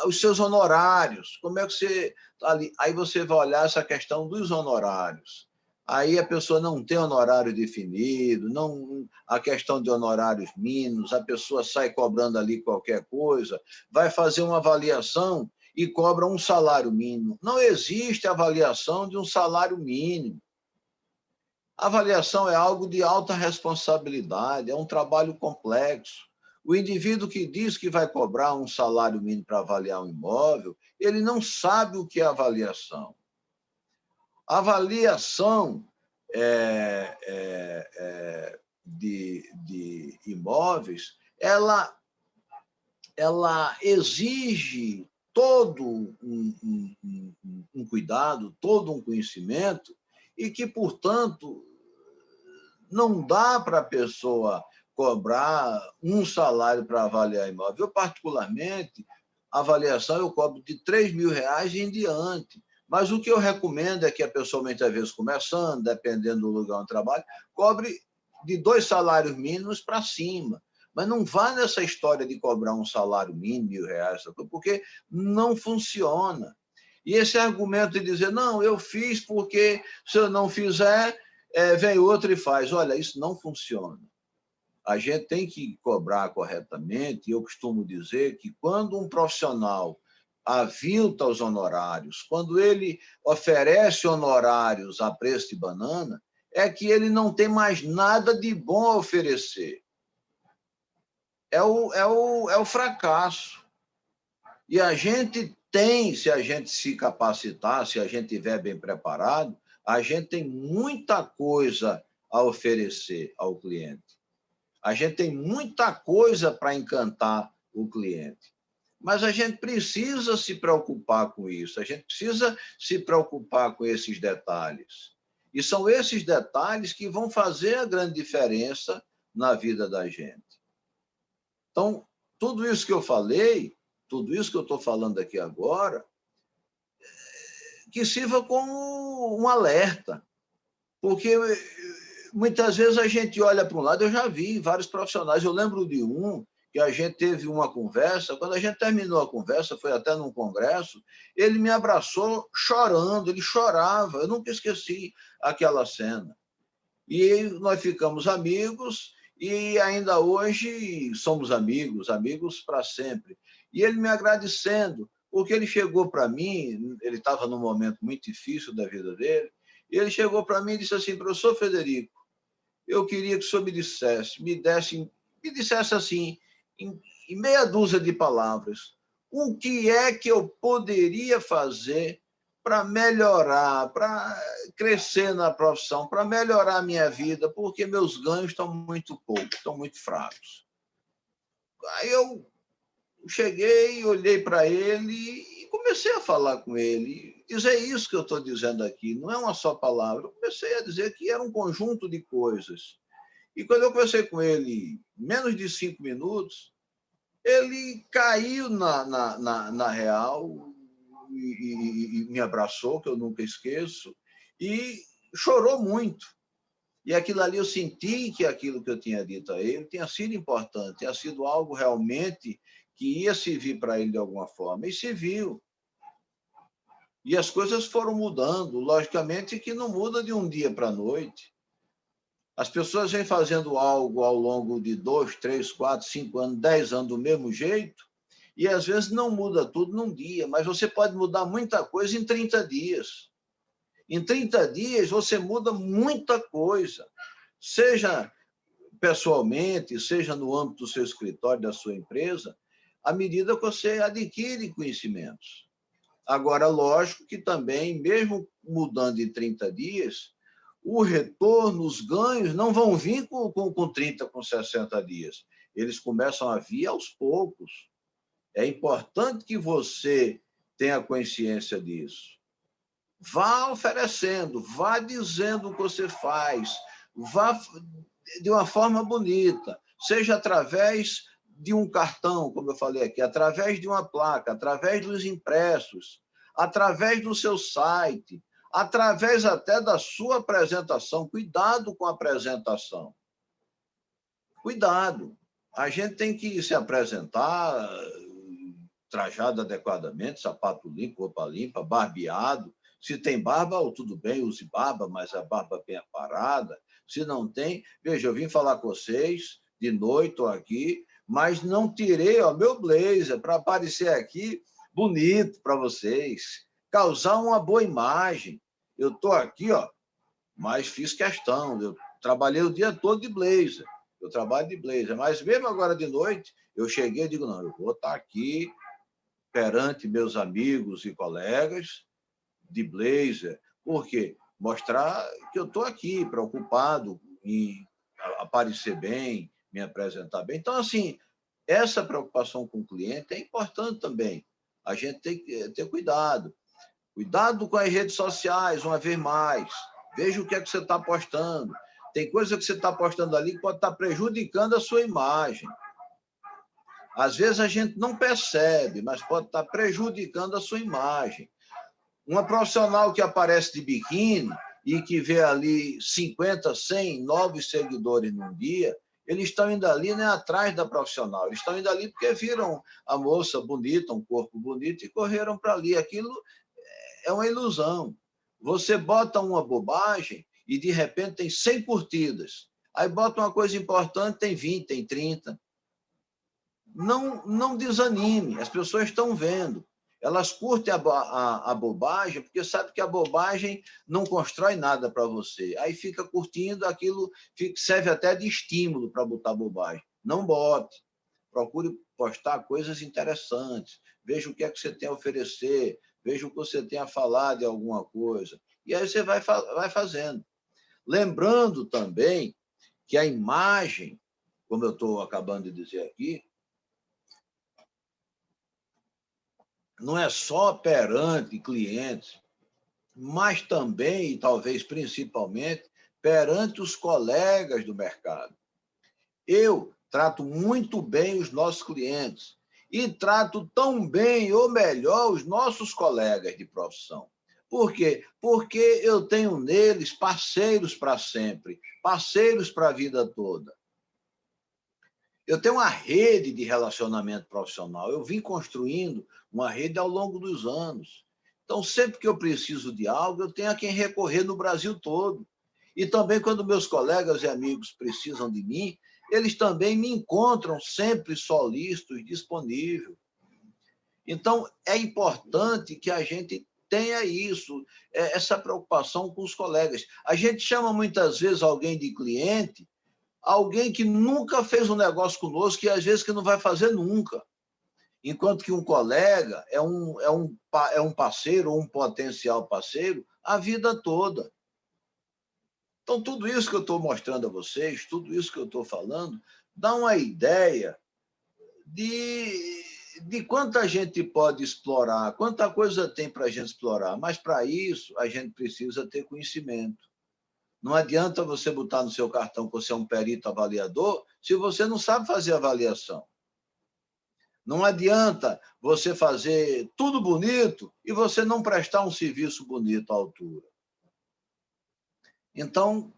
os seus honorários? Como é que você está ali? Aí você vai olhar essa questão dos honorários. Aí a pessoa não tem honorário definido, não, a questão de honorários mínimos, a pessoa sai cobrando ali qualquer coisa, vai fazer uma avaliação e cobra um salário mínimo. Não existe avaliação de um salário mínimo. A avaliação é algo de alta responsabilidade, é um trabalho complexo. O indivíduo que diz que vai cobrar um salário mínimo para avaliar um imóvel, ele não sabe o que é avaliação. A avaliação de imóveis, ela exige todo um cuidado, todo um conhecimento, e que, portanto, não dá para a pessoa cobrar um salário para avaliar imóvel. Eu, particularmente, a avaliação eu cobro de R$3.000 em diante. Mas o que eu recomendo é que a pessoa, muitas vezes começando, dependendo do lugar onde trabalha, cobre de 2 salários mínimos para cima. Mas não vá nessa história de cobrar um salário mínimo, R$1.000, porque não funciona. E esse argumento de dizer, não, eu fiz porque se eu não fizer, vem outro e faz. Olha, isso não funciona. A gente tem que cobrar corretamente, e eu costumo dizer que quando um profissional avilta os honorários, quando ele oferece honorários a preço de banana, é que ele não tem mais nada de bom a oferecer. É o fracasso. E a gente tem, se a gente se capacitar, se a gente estiver bem preparado, a gente tem muita coisa a oferecer ao cliente. A gente tem muita coisa para encantar o cliente. Mas a gente precisa se preocupar com isso, a gente precisa se preocupar com esses detalhes. E são esses detalhes que vão fazer a grande diferença na vida da gente. Então, tudo isso que eu falei, tudo isso que eu estou falando aqui agora, que sirva como um alerta, porque muitas vezes a gente olha para um lado, eu já vi vários profissionais, eu lembro de um que a gente teve uma conversa, quando a gente terminou a conversa, foi até num congresso, ele me abraçou chorando, ele chorava, eu nunca esqueci aquela cena. E nós ficamos amigos, e ainda hoje somos amigos, amigos para sempre. E ele me agradecendo, porque ele chegou para mim, ele estava num momento muito difícil da vida dele, e ele chegou para mim e disse assim: professor Frederico, eu queria que o senhor me dissesse assim, em meia dúzia de palavras, o que é que eu poderia fazer para melhorar, para crescer na profissão, para melhorar a minha vida, porque meus ganhos estão muito poucos, estão muito fracos. Aí eu cheguei, olhei para ele e comecei a falar com ele, dizer isso que eu estou dizendo aqui, não é uma só palavra, eu comecei a dizer que era um conjunto de coisas. E quando eu conversei com ele, menos de 5 minutos, ele caiu na real e me abraçou, que eu nunca esqueço, e chorou muito. E aquilo ali eu senti que aquilo que eu tinha dito a ele tinha sido importante, tinha sido algo realmente que ia servir para ele de alguma forma. E serviu. E as coisas foram mudando, logicamente que não muda de um dia para a noite. As pessoas vêm fazendo algo ao longo de 2, 3, 4, 5 anos, 10 anos do mesmo jeito, e às vezes não muda tudo num dia, mas você pode mudar muita coisa em 30 dias. Em 30 dias você muda muita coisa, seja pessoalmente, seja no âmbito do seu escritório, da sua empresa, à medida que você adquire conhecimentos. Agora, lógico que também, mesmo mudando em 30 dias, o retorno, os ganhos não vão vir com 30, com 60 dias. Eles começam a vir aos poucos. É importante que você tenha consciência disso. Vá oferecendo, vá dizendo o que você faz, vá de uma forma bonita, seja através de um cartão, como eu falei aqui, através de uma placa, através dos impressos, através do seu site, através até da sua apresentação. Cuidado com a apresentação. Cuidado. A gente tem que se apresentar trajado adequadamente, sapato limpo, roupa limpa, barbeado. Se tem barba, tudo bem, use barba, mas a barba bem aparada. Se não tem, veja, eu vim falar com vocês de noite, estou aqui, mas não tirei o meu blazer para aparecer aqui bonito para vocês, causar uma boa imagem. Eu estou aqui, mas fiz questão, eu trabalhei o dia todo de blazer, eu trabalho de blazer, mas mesmo agora de noite, eu cheguei e digo, não, eu vou estar aqui perante meus amigos e colegas de blazer. Por quê? Mostrar que eu estou aqui, preocupado em aparecer bem, me apresentar bem. Então, assim, essa preocupação com o cliente é importante também. A gente tem que ter cuidado. Cuidado com as redes sociais, uma vez mais. Veja o que é que você está postando. Tem coisa que você está postando ali que pode estar prejudicando a sua imagem. Às vezes a gente não percebe, mas pode estar prejudicando a sua imagem. Uma profissional que aparece de biquíni e que vê ali 50, 100 novos seguidores num dia, eles estão indo ali nem atrás da profissional, eles estão indo ali porque viram a moça bonita, um corpo bonito e correram para ali. Aquilo é uma ilusão. Você bota uma bobagem e, de repente, tem 100 curtidas. Aí bota uma coisa importante, tem 20, tem 30. Não desanime, as pessoas estão vendo. Elas curtem a bobagem, porque sabe que a bobagem não constrói nada para você. Aí fica curtindo, aquilo serve até de estímulo para botar bobagem. Não bote. Procure postar coisas interessantes. Veja o que é que você tem a oferecer. Veja o que você tem a falar de alguma coisa. E aí você vai fazendo. Lembrando também que a imagem, como eu estou acabando de dizer aqui, não é só perante clientes, mas também, e talvez principalmente, perante os colegas do mercado. Eu trato muito bem os nossos clientes e trato tão bem ou melhor os nossos colegas de profissão. Por quê? Porque eu tenho neles parceiros para sempre, parceiros para a vida toda. Eu tenho uma rede de relacionamento profissional. Eu vim construindo uma rede ao longo dos anos. Então, sempre que eu preciso de algo, eu tenho a quem recorrer no Brasil todo. E também, quando meus colegas e amigos precisam de mim, eles também me encontram sempre solícitos, disponível. Então, é importante que a gente tenha isso, essa preocupação com os colegas. A gente chama muitas vezes alguém de cliente, alguém que nunca fez um negócio conosco e às vezes que não vai fazer nunca. Enquanto que um colega é um parceiro ou um potencial parceiro a vida toda. Então, tudo isso que eu estou mostrando a vocês, tudo isso que eu estou falando, dá uma ideia de quanta gente pode explorar, quanta coisa tem para a gente explorar. Mas, para isso, a gente precisa ter conhecimento. Não adianta você botar no seu cartão que você é um perito avaliador se você não sabe fazer avaliação. Não adianta você fazer tudo bonito e você não prestar um serviço bonito à altura. Então,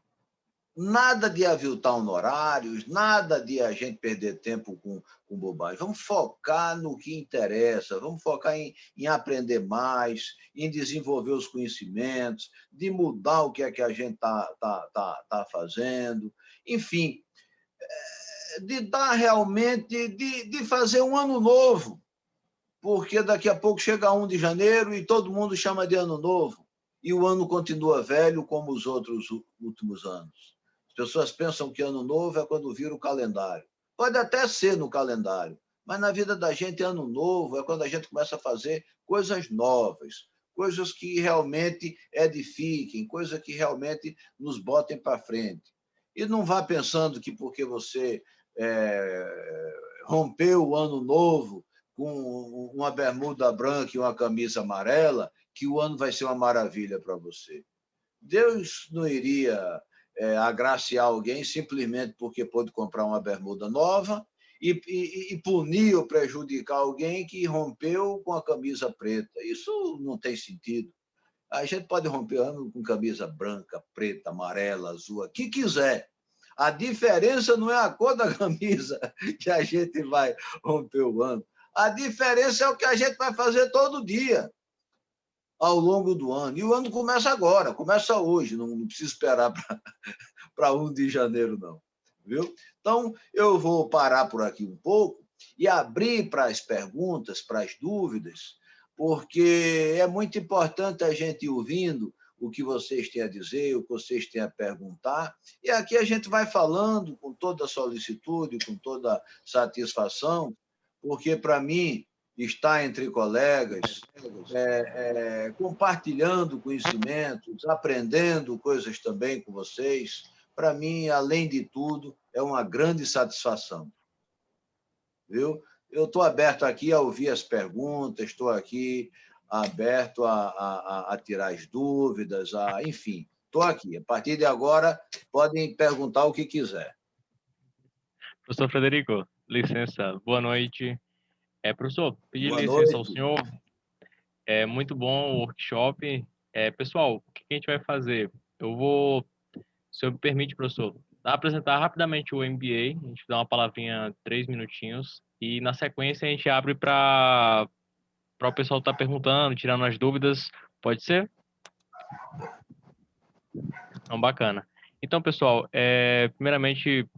nada de aviltar honorários, nada de a gente perder tempo com bobagem. Vamos focar no que interessa, vamos focar em aprender mais, em desenvolver os conhecimentos, de mudar o que é que a gente tá fazendo. Enfim, de dar realmente, de fazer um ano novo, porque daqui a pouco chega 1 de janeiro e todo mundo chama de ano novo, e o ano continua velho como os outros últimos anos. As pessoas pensam que ano novo é quando vira o calendário. Pode até ser no calendário, mas na vida da gente ano novo é quando a gente começa a fazer coisas novas, coisas que realmente edifiquem, coisas que realmente nos botem para frente. E não vá pensando que porque você rompeu o ano novo com uma bermuda branca e uma camisa amarela, que o ano vai ser uma maravilha para você. Deus não iria agraciar alguém simplesmente porque pôde comprar uma bermuda nova e punir ou prejudicar alguém que rompeu com a camisa preta. Isso não tem sentido. A gente pode romper ano com camisa branca, preta, amarela, azul, o que quiser. A diferença não é a cor da camisa que a gente vai romper o ano. A diferença é o que a gente vai fazer todo dia, ao longo do ano. E o ano começa agora, começa hoje, não precisa esperar para 1 de janeiro, não. Viu? Então, eu vou parar por aqui um pouco e abrir para as perguntas, para as dúvidas, porque é muito importante a gente ir ouvindo o que vocês têm a dizer, o que vocês têm a perguntar, e aqui a gente vai falando com toda solicitude, com toda satisfação, porque, para mim, estar entre colegas, compartilhando conhecimentos, aprendendo coisas também com vocês, para mim, além de tudo, é uma grande satisfação. Viu? Eu estou aberto aqui a ouvir as perguntas, estou aqui aberto a tirar as dúvidas, enfim, estou aqui. A partir de agora, podem perguntar o que quiser. Professor Frederico, licença, boa noite. Professor, pedir Boa licença noite. ao senhor. É muito bom o workshop. Pessoal, o que a gente vai fazer? Se o senhor me permite, professor, apresentar rapidamente o MBA, a gente dá uma palavrinha, 3 minutinhos, e na sequência a gente abre para o pessoal estar perguntando, tirando as dúvidas. Pode ser? Então, bacana. Então, pessoal, primeiramente,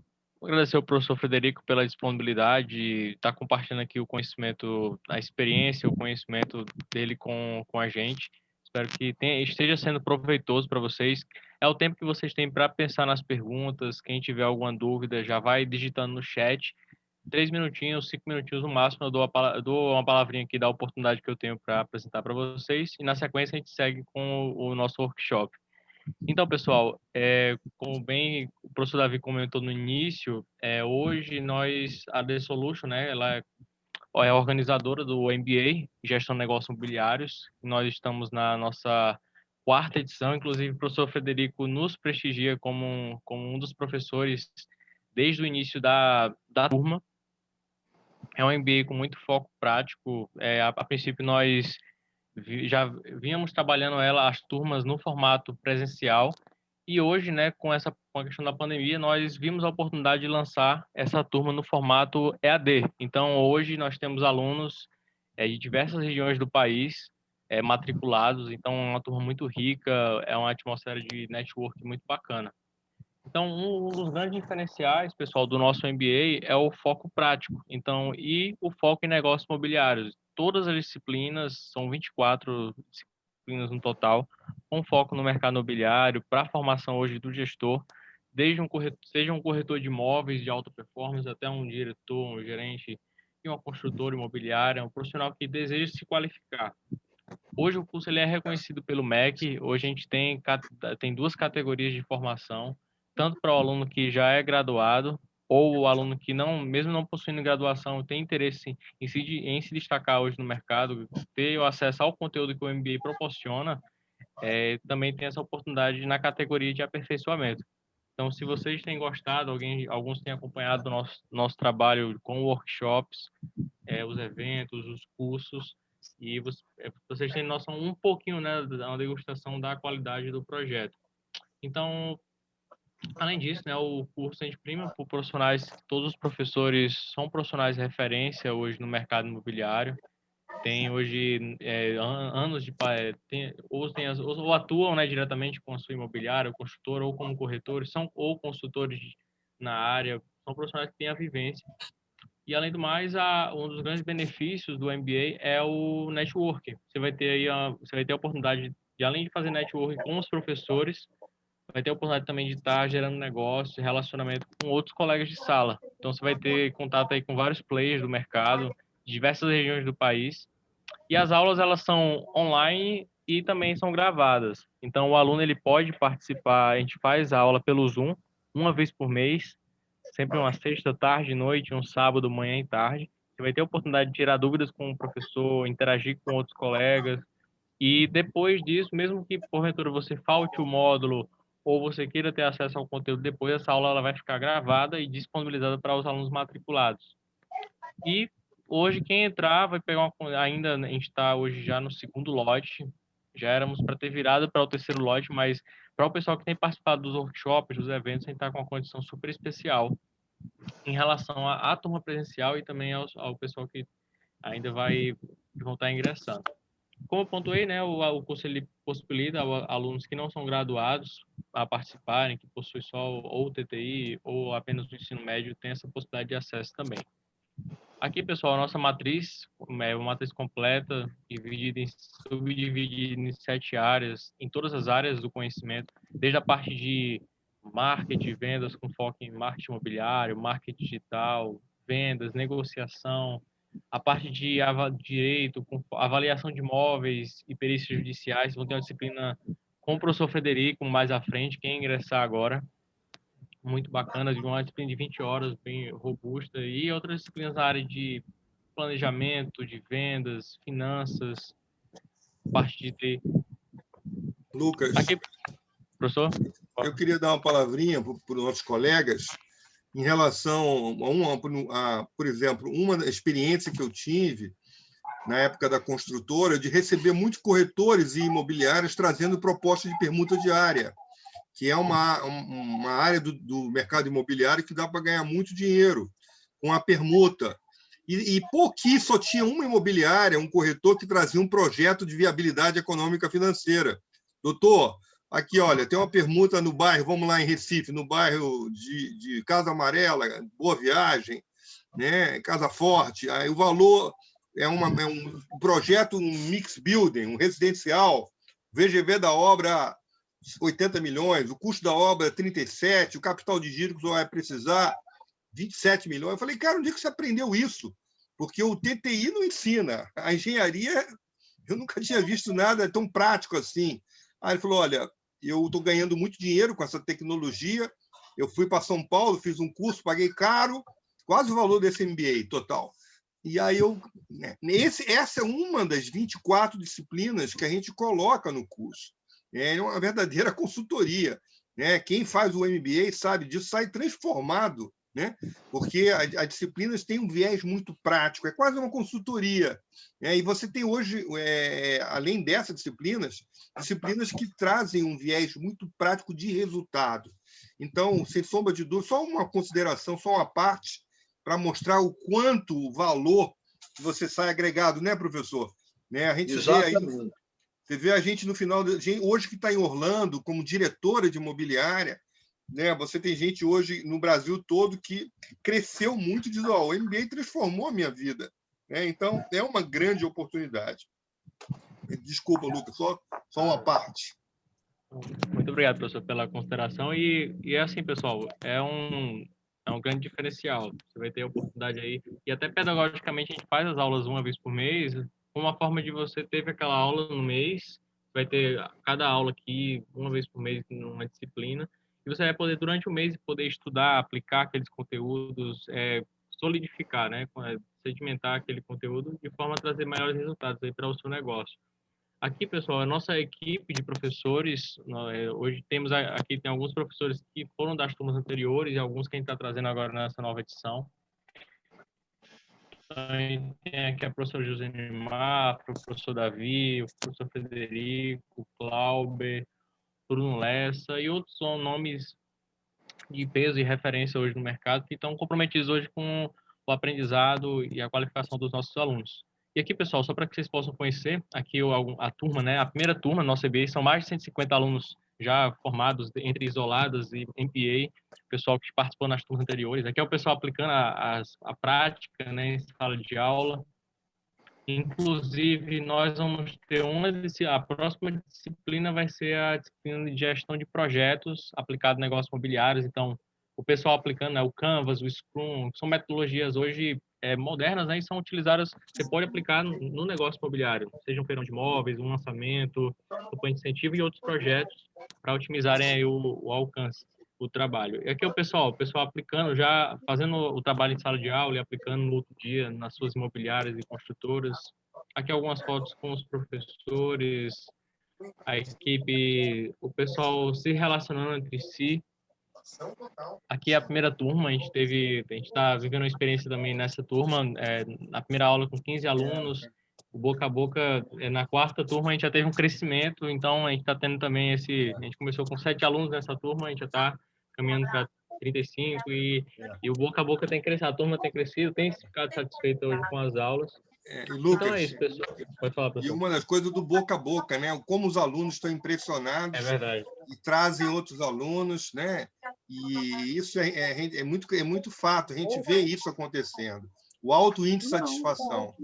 agradecer ao professor Frederico pela disponibilidade de estar compartilhando aqui o conhecimento, a experiência, o conhecimento dele com a gente. Espero que esteja sendo proveitoso para vocês. É o tempo que vocês têm para pensar nas perguntas. Quem tiver alguma dúvida, já vai digitando no chat. 3 minutinhos, 5 minutinhos no máximo, eu dou uma palavrinha aqui da oportunidade que eu tenho para apresentar para vocês. E na sequência a gente segue com o nosso workshop. Então, pessoal, como bem o professor Davi comentou no início, hoje a The Solution, né, ela é a organizadora do MBA, Gestão de Negócios Imobiliários. Nós estamos na nossa 4ª edição, inclusive o professor Frederico nos prestigia como um dos professores desde o início da turma. É um MBA com muito foco prático. A princípio, nós já vínhamos trabalhando as turmas no formato presencial, e hoje, né, com a questão da pandemia, nós vimos a oportunidade de lançar essa turma no formato EAD. Então, hoje nós temos alunos de diversas regiões do país matriculados, então é uma turma muito rica, é uma atmosfera de network muito bacana. Então, um dos grandes diferenciais, pessoal, do nosso MBA é o foco prático. Então, e o foco em negócios imobiliários. Todas as disciplinas, são 24 disciplinas no total, com foco no mercado imobiliário, para a formação hoje do gestor, seja um corretor de imóveis de alta performance, até um diretor, um gerente de uma construtora imobiliária, um profissional que deseja se qualificar. Hoje o curso ele é reconhecido pelo MEC. Hoje a gente tem 2 categorias de formação, tanto para o aluno que já é graduado ou o aluno que mesmo não possuindo graduação, tem interesse em se destacar hoje no mercado, ter o acesso ao conteúdo que o MBA proporciona, também tem essa oportunidade na categoria de aperfeiçoamento. Então, se vocês têm gostado, alguns têm acompanhado o nosso trabalho com workshops, os eventos, os cursos, e vocês têm noção um pouquinho, né, da degustação da qualidade do projeto. Então, além disso, né, o curso a gente prima por profissionais, todos os professores são profissionais de referência hoje no mercado imobiliário. Tem hoje anos de ou atuam, né, diretamente com a sua imobiliária, o construtor, ou como corretores, ou consultores na área, são profissionais que têm a vivência. E, além do mais, um dos grandes benefícios do MBA é o network. Você vai ter a oportunidade de, além de fazer network com os professores, vai ter a oportunidade também de estar gerando negócio, relacionamento com outros colegas de sala. Então, você vai ter contato aí com vários players do mercado, de diversas regiões do país. E as aulas, elas são online e também são gravadas. Então, o aluno ele pode participar, a gente faz a aula pelo Zoom, uma vez por mês, sempre uma sexta, tarde, noite, um sábado, manhã e tarde. Você vai ter a oportunidade de tirar dúvidas com o professor, interagir com outros colegas. E depois disso, mesmo que porventura você falte o módulo ou você queira ter acesso ao conteúdo depois, essa aula ela vai ficar gravada e disponibilizada para os alunos matriculados. E hoje quem entrar vai pegar ainda a gente está hoje já no 2º lote, já éramos para ter virado para o 3º lote, mas para o pessoal que tem participado dos workshops, dos eventos, a gente está com uma condição super especial em relação à turma presencial e também ao pessoal que ainda vão estar ingressando. Como eu pontuei, né, o curso ele possibilita a alunos que não são graduados a participarem, que possuem só ou TTI ou apenas o ensino médio, tem essa possibilidade de acesso também. Aqui, pessoal, a nossa matriz é uma matriz completa, subdividida em 7 áreas, em todas as áreas do conhecimento, desde a parte de marketing, vendas com foco em marketing imobiliário, marketing digital, vendas, negociação, a parte de direito, com avaliação de imóveis e perícias judiciais. Vão ter uma disciplina com o professor Frederico mais à frente, quem ingressar agora. Muito bacana, de uma disciplina de 20 horas, bem robusta, e outras disciplinas na área de planejamento, de vendas, finanças, parte de TI. Lucas, aqui, professor? Eu queria dar uma palavrinha para os nossos colegas em relação por exemplo, uma experiência que eu tive na época da construtora de receber muitos corretores e imobiliários trazendo propostas de permuta diária, que é uma área do mercado imobiliário que dá para ganhar muito dinheiro com a permuta. E só tinha uma imobiliária, um corretor, que trazia um projeto de viabilidade econômica financeira. Doutor, Aqui, olha, tem uma permuta no bairro, vamos lá em Recife, no bairro de Casa Amarela, Boa Viagem, né? Casa Forte. Aí o valor é um projeto, um mix building, um residencial. O VGV da obra, 80 milhões, o custo da obra, 37, o capital de giro que você vai precisar, 27 milhões. Eu falei, cara, onde é que você aprendeu isso? Porque o TTI não ensina. A engenharia, eu nunca tinha visto nada tão prático assim. Aí ele falou, olha, eu estou ganhando muito dinheiro com essa tecnologia, eu fui para São Paulo, fiz um curso, paguei caro, quase o valor desse MBA total. E aí essa é uma das 24 disciplinas que a gente coloca no curso. É uma verdadeira consultoria, né? Quem faz o MBA sabe disso, sai transformado, né? Porque as disciplinas têm um viés muito prático, é quase uma consultoria. Né? E você tem hoje, além dessas disciplinas que trazem um viés muito prático de resultado. Então, sem sombra de dúvida, só uma consideração, só uma parte, para mostrar o quanto o valor que você sai agregado, né, professor? Né? A gente Exatamente. vê aí, você vê a gente no final, hoje que está em Orlando, como diretora de imobiliária, né? Você tem gente hoje no Brasil todo que cresceu muito e diz, o MBA transformou a minha vida. Né? Então, é uma grande oportunidade. Desculpa, Lucas, só uma parte. Muito obrigado, professor, pela consideração. E é assim, pessoal, é um grande diferencial. Você vai ter a oportunidade aí. E até pedagogicamente a gente faz as aulas uma vez por mês, uma forma de você ter aquela aula no mês, vai ter cada aula aqui uma vez por mês numa disciplina, e você vai poder, durante o mês, poder estudar, aplicar aqueles conteúdos, solidificar, né? Sedimentar aquele conteúdo de forma a trazer maiores resultados aí para o seu negócio. Aqui, pessoal, a nossa equipe de professores, hoje temos aqui tem alguns professores que foram das turmas anteriores e alguns que a gente está trazendo agora nessa nova edição. Então, tem aqui a professora José Neymar, o professor Davi, o professor Frederico, o Clauber, Bruno Lessa e outros são nomes de peso e referência hoje no mercado que estão comprometidos hoje com o aprendizado e a qualificação dos nossos alunos. E aqui, pessoal, só para que vocês possam conhecer, aqui a turma, né? A primeira turma, nossa EBA, são mais de 150 alunos já formados entre isoladas e MPA, pessoal que participou nas turmas anteriores. Aqui é o pessoal aplicando a prática, né, em sala de aula. Inclusive, nós vamos ter a próxima disciplina vai ser a disciplina de gestão de projetos aplicado em negócios imobiliários. Então, o pessoal aplicando, né, o Canvas, o Scrum, que são metodologias hoje modernas, né, e são utilizadas, você pode aplicar no negócio imobiliário, seja um feirão de imóveis, um lançamento, campanha de incentivo e outros projetos para otimizarem aí o alcance do trabalho. E aqui o pessoal aplicando, já fazendo o trabalho em sala de aula e aplicando no outro dia nas suas imobiliárias e construtoras. Aqui algumas fotos com os professores, a equipe, o pessoal se relacionando entre si. Aqui é a primeira turma, a gente está vivendo uma experiência também nessa turma, na primeira aula com 15 alunos, o boca a boca, na quarta turma a gente já teve um crescimento, então a gente está tendo também a gente começou com 7 alunos nessa turma, a gente já está caminhando para 35 e o boca a boca tem crescido, a turma tem crescido, tem ficado satisfeita hoje com as aulas. E Lucas, então é isso, pessoal. Pode falar, professor. E uma das coisas do boca a boca, né? Como os alunos estão impressionados e trazem outros alunos, né? E isso é muito fato, a gente vê isso acontecendo. O alto índice de satisfação.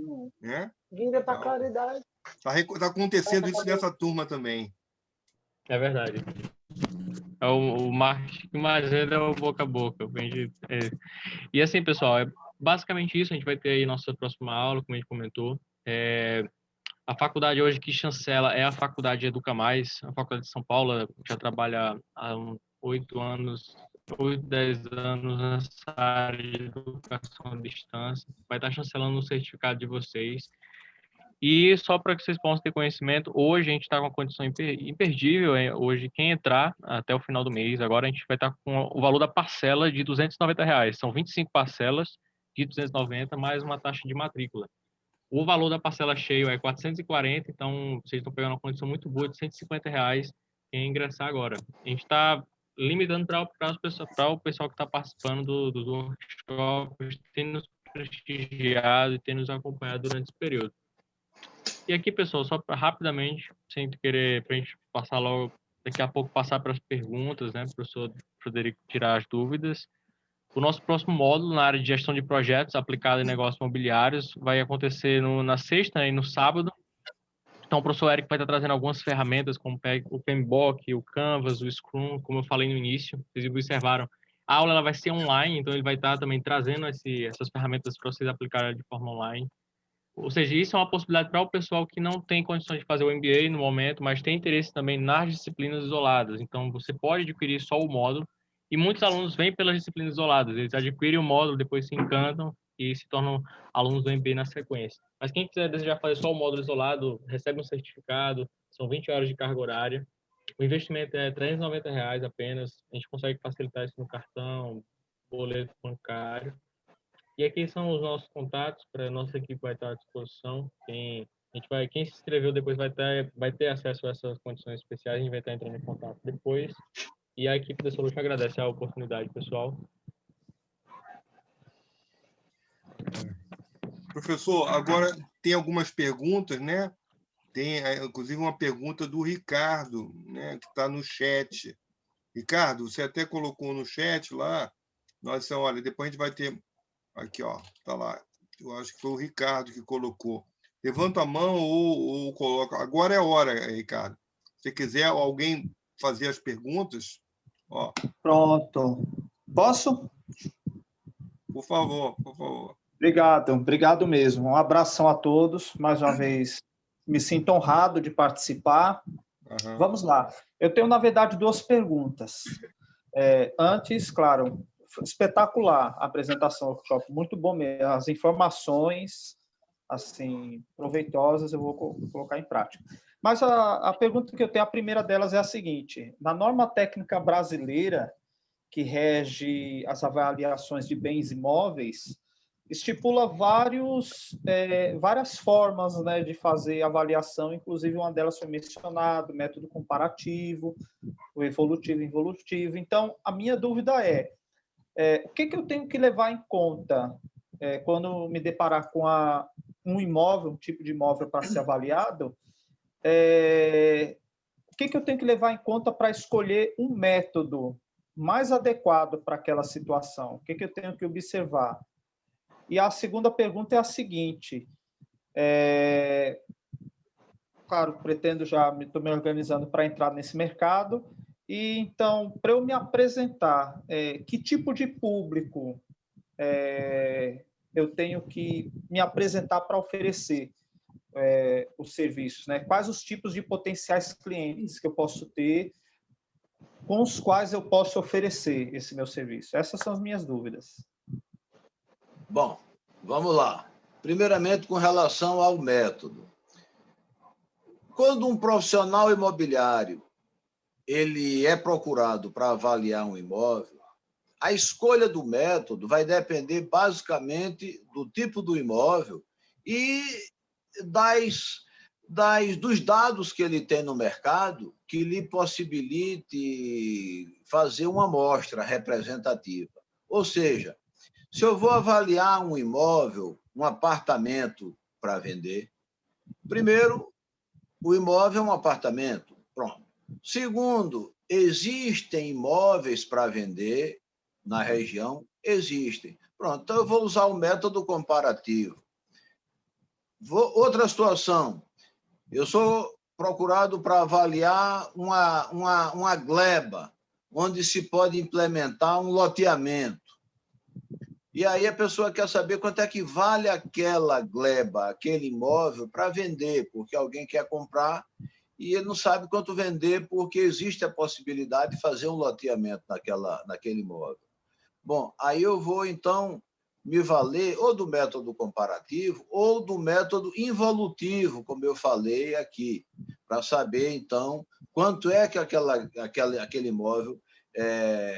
Né? Vinda para a claridade. Está acontecendo isso nessa turma também. É verdade. O marketing que mais vende é o boca a boca. E assim, pessoal, é basicamente isso. A gente vai ter aí nossa próxima aula, como a gente comentou. A faculdade hoje que chancela é a Faculdade Educa Mais. A Faculdade de São Paulo já trabalha há 8 anos, 10 anos nessa área de educação à distância. Vai estar chancelando o certificado de vocês. E só para que vocês possam ter conhecimento, hoje a gente está com uma condição imperdível. Hoje, quem entrar até o final do mês, agora a gente vai estar com o valor da parcela de R$290. São 25 parcelas de 290, mais uma taxa de matrícula. O valor da parcela cheio é 440, então vocês estão pegando uma condição muito boa de R$150 quem ingressar agora. A gente está limitando para o pessoal que está participando dos workshops, tem nos prestigiado e tem nos acompanhado durante esse período. E aqui, pessoal, só rapidamente, sem querer, para a gente passar logo daqui a pouco passar para as perguntas, né, para o professor Frederico tirar as dúvidas. O nosso próximo módulo na área de gestão de projetos aplicado em negócios imobiliários vai acontecer na sexta e no sábado. Então, o professor Eric vai estar trazendo algumas ferramentas, como o PMBOK, o Canvas, o Scrum, como eu falei no início. Vocês observaram, a aula ela vai ser online, então ele vai estar também trazendo essas ferramentas para vocês aplicarem de forma online. Ou seja, isso é uma possibilidade para o pessoal que não tem condições de fazer o MBA no momento, mas tem interesse também nas disciplinas isoladas. Então, você pode adquirir só o módulo, e muitos alunos vêm pelas disciplinas isoladas. Eles adquirem o módulo, depois se encantam e se tornam alunos do MBA na sequência. Mas quem quiser desejar fazer só o módulo isolado, recebe um certificado, são 20 horas de carga horária. O investimento é R$390 apenas. A gente consegue facilitar isso no cartão, boleto bancário. E aqui são os nossos contatos, para a nossa equipe vai estar à disposição. Quem se inscreveu depois vai ter acesso a essas condições especiais, a gente vai estar entrando em contato depois. E a equipe da Solution agradece a oportunidade, pessoal. Professor, agora tem algumas perguntas, né? Tem, inclusive, uma pergunta do Ricardo, né, que está no chat. Ricardo, você até colocou no chat lá. Nossa, olha, depois a gente vai ter... Aqui, ó, tá lá. Eu acho que foi o Ricardo que colocou. Levanta a mão ou coloca. Agora é a hora, Ricardo. Se quiser alguém fazer as perguntas, ó. Pronto. Posso? Por favor, por favor. Obrigado mesmo. Um abração a todos. Mais uma vez, me sinto honrado de participar. Uhum. Vamos lá. Eu tenho, na verdade, duas perguntas. Antes, claro, espetacular a apresentação do workshop, muito bom mesmo. As informações, assim, proveitosas, eu vou colocar em prática. Mas a pergunta que eu tenho, a primeira delas é a seguinte: na norma técnica brasileira, que rege as avaliações de bens imóveis, estipula várias formas, né, de fazer avaliação, inclusive uma delas foi mencionada, o método comparativo, o evolutivo e involutivo. Então, a minha dúvida o que eu tenho que levar em conta quando me deparar com um imóvel, um tipo de imóvel para ser avaliado? O que eu tenho que levar em conta para escolher um método mais adequado para aquela situação? O que eu tenho que observar? E a segunda pergunta é a seguinte: claro, pretendo estou me organizando para entrar nesse mercado, e então, para eu me apresentar, que tipo de público eu tenho que me apresentar para oferecer os serviços, né? Quais os tipos de potenciais clientes que eu posso ter, com os quais eu posso oferecer esse meu serviço? Essas são as minhas dúvidas. Bom, vamos lá. Primeiramente, com relação ao método. Quando um profissional imobiliário ele é procurado para avaliar um imóvel, a escolha do método vai depender basicamente do tipo do imóvel e dos dados que ele tem no mercado que lhe possibilite fazer uma amostra representativa. Ou seja, se eu vou avaliar um imóvel, um apartamento para vender, primeiro, o imóvel é um apartamento, pronto. Segundo, existem imóveis para vender na região? Existem. Pronto, então eu vou usar o método comparativo. Outra situação, eu sou procurado para avaliar uma gleba, onde se pode implementar um loteamento. E aí a pessoa quer saber quanto é que vale aquela gleba, aquele imóvel para vender, porque alguém quer comprar e ele não sabe quanto vender, porque existe a possibilidade de fazer um loteamento naquele imóvel. Bom, aí eu vou, então, me valer ou do método comparativo ou do método involutivo, como eu falei aqui, para saber, então, quanto é que aquele imóvel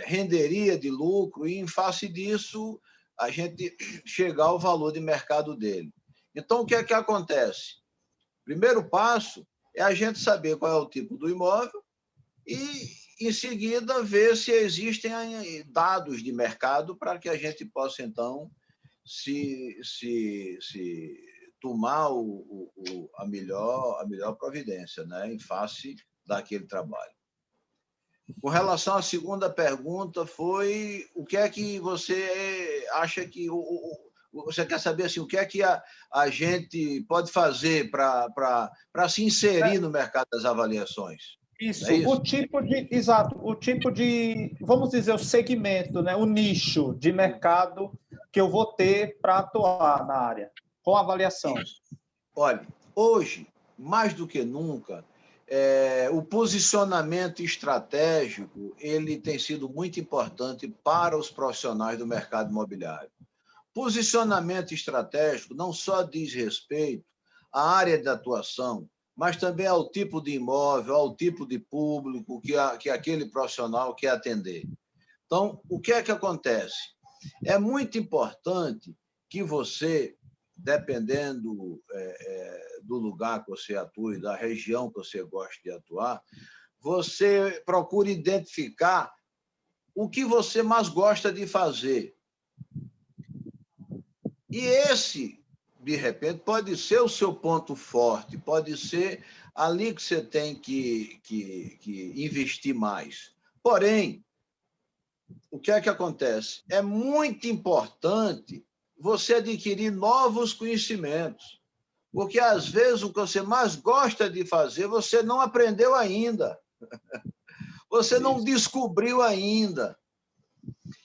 renderia de lucro e, em face disso, a gente chegar ao valor de mercado dele. Então, o que é que acontece? Primeiro passo é a gente saber qual é o tipo do imóvel e, em seguida, ver se existem dados de mercado para que a gente possa, então, se tomar a melhor providência, né, em face daquele trabalho. Com relação à segunda pergunta, foi o que é que você acha que... Você quer saber assim, o que é que a gente pode fazer para se inserir no mercado das avaliações? Isso, É isso? exato, o tipo de, vamos dizer, o segmento, né, o nicho de mercado que eu vou ter para atuar na área, com avaliação. Isso. Olha, hoje, mais do que nunca, o posicionamento estratégico ele tem sido muito importante para os profissionais do mercado imobiliário. Posicionamento estratégico não só diz respeito à área de atuação, mas também ao tipo de imóvel, ao tipo de público que aquele profissional quer atender. Então, o que é que acontece? É muito importante que você, dependendo do lugar que você atue, da região que você gosta de atuar, você procure identificar o que você mais gosta de fazer. E esse, de repente, pode ser o seu ponto forte, pode ser ali que você tem que investir mais. Porém, o que é que acontece? É muito importante você adquirir novos conhecimentos, porque, às vezes, o que você mais gosta de fazer, você não aprendeu ainda, você não descobriu ainda.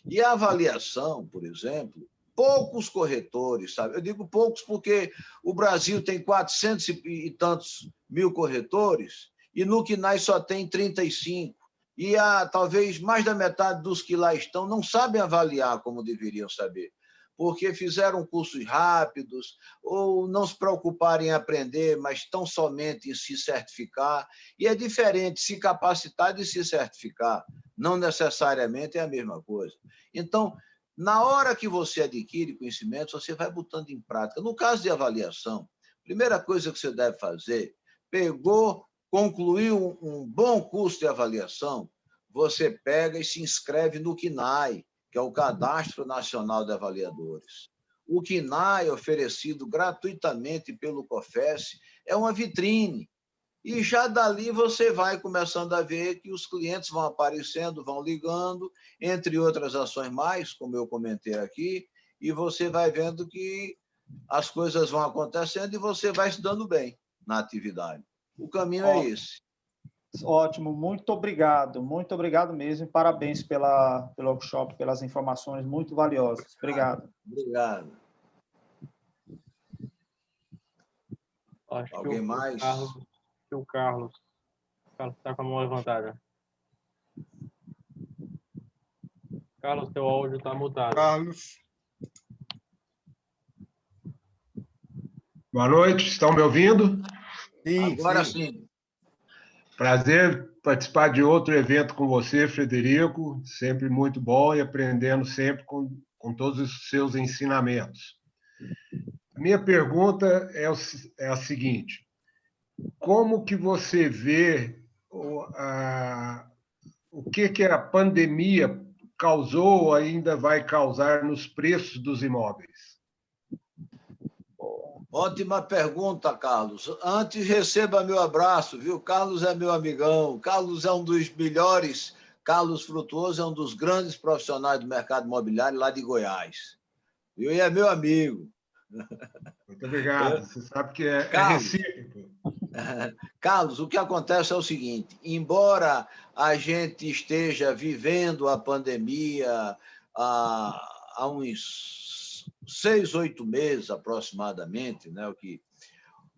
E a avaliação, por exemplo, poucos corretores, sabe? Eu digo poucos porque o Brasil tem 400 e tantos mil corretores e no CNAI só tem 35. E talvez mais da metade dos que lá estão não sabem avaliar como deveriam saber, porque fizeram cursos rápidos ou não se preocuparem em aprender, mas estão somente em se certificar. E é diferente se capacitar de se certificar. Não necessariamente é a mesma coisa. Então, na hora que você adquire conhecimentos, você vai botando em prática. No caso de avaliação, a primeira coisa que você deve fazer, concluiu um bom curso de avaliação, você pega e se inscreve no CNAI, que é o Cadastro Nacional de Avaliadores. O CNAI, oferecido gratuitamente pelo COFES, é uma vitrine. E já dali você vai começando a ver que os clientes vão aparecendo, vão ligando, entre outras ações mais, como eu comentei aqui, e você vai vendo que as coisas vão acontecendo e você vai se dando bem na atividade. O caminho é esse. Ótimo, muito obrigado mesmo. Parabéns pelo workshop, pelas informações muito valiosas. Obrigado. Obrigado. Acho Alguém que mais? O Carlos está com a mão levantada. Carlos, teu áudio está mutado. Carlos. Boa noite, estão me ouvindo? Sim, Agora sim. Prazer participar de outro evento com você, Frederico. Sempre muito bom e aprendendo sempre com todos os seus ensinamentos. A minha pergunta é a seguinte: como que você vê o que a pandemia causou ou ainda vai causar nos preços dos imóveis? Ótima pergunta, Carlos. Antes, receba meu abraço, viu? Carlos é meu amigão. Carlos é um dos melhores. Carlos Frutuoso é um dos grandes profissionais do mercado imobiliário lá de Goiás. E é meu amigo. Muito obrigado. Você sabe que é Carlos, recíproco. Carlos, o que acontece é o seguinte: embora a gente esteja vivendo a pandemia há uns 6, 8 meses aproximadamente, né?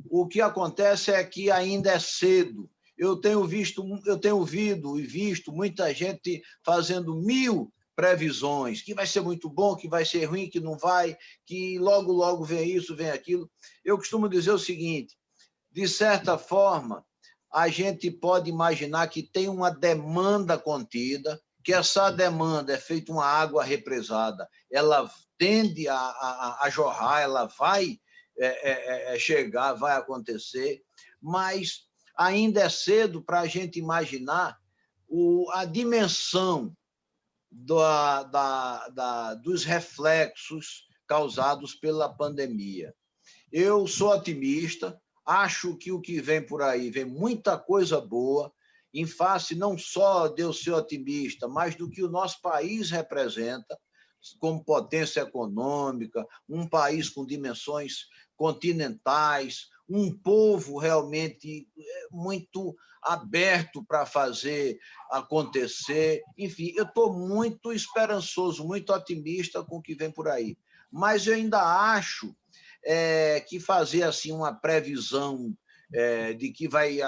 O que acontece é que ainda é cedo. Eu tenho ouvido e visto muita gente fazendo 1000 previsões, que vai ser muito bom, que vai ser ruim, que não vai, que logo, logo vem isso, vem aquilo. Eu costumo dizer o seguinte: de certa forma, a gente pode imaginar que tem uma demanda contida, que essa demanda é feita uma água represada, ela tende a jorrar, ela vai chegar, vai acontecer, mas ainda é cedo para a gente imaginar a dimensão dos reflexos causados pela pandemia. Eu sou otimista, acho que o que vem por aí vem muita coisa boa em face não só de eu ser otimista, mas do que o nosso país representa como potência econômica, um país com dimensões continentais, um povo realmente muito aberto para fazer acontecer. Enfim, eu estou muito esperançoso, muito otimista com o que vem por aí. Mas eu ainda acho que fazer assim uma previsão de que vai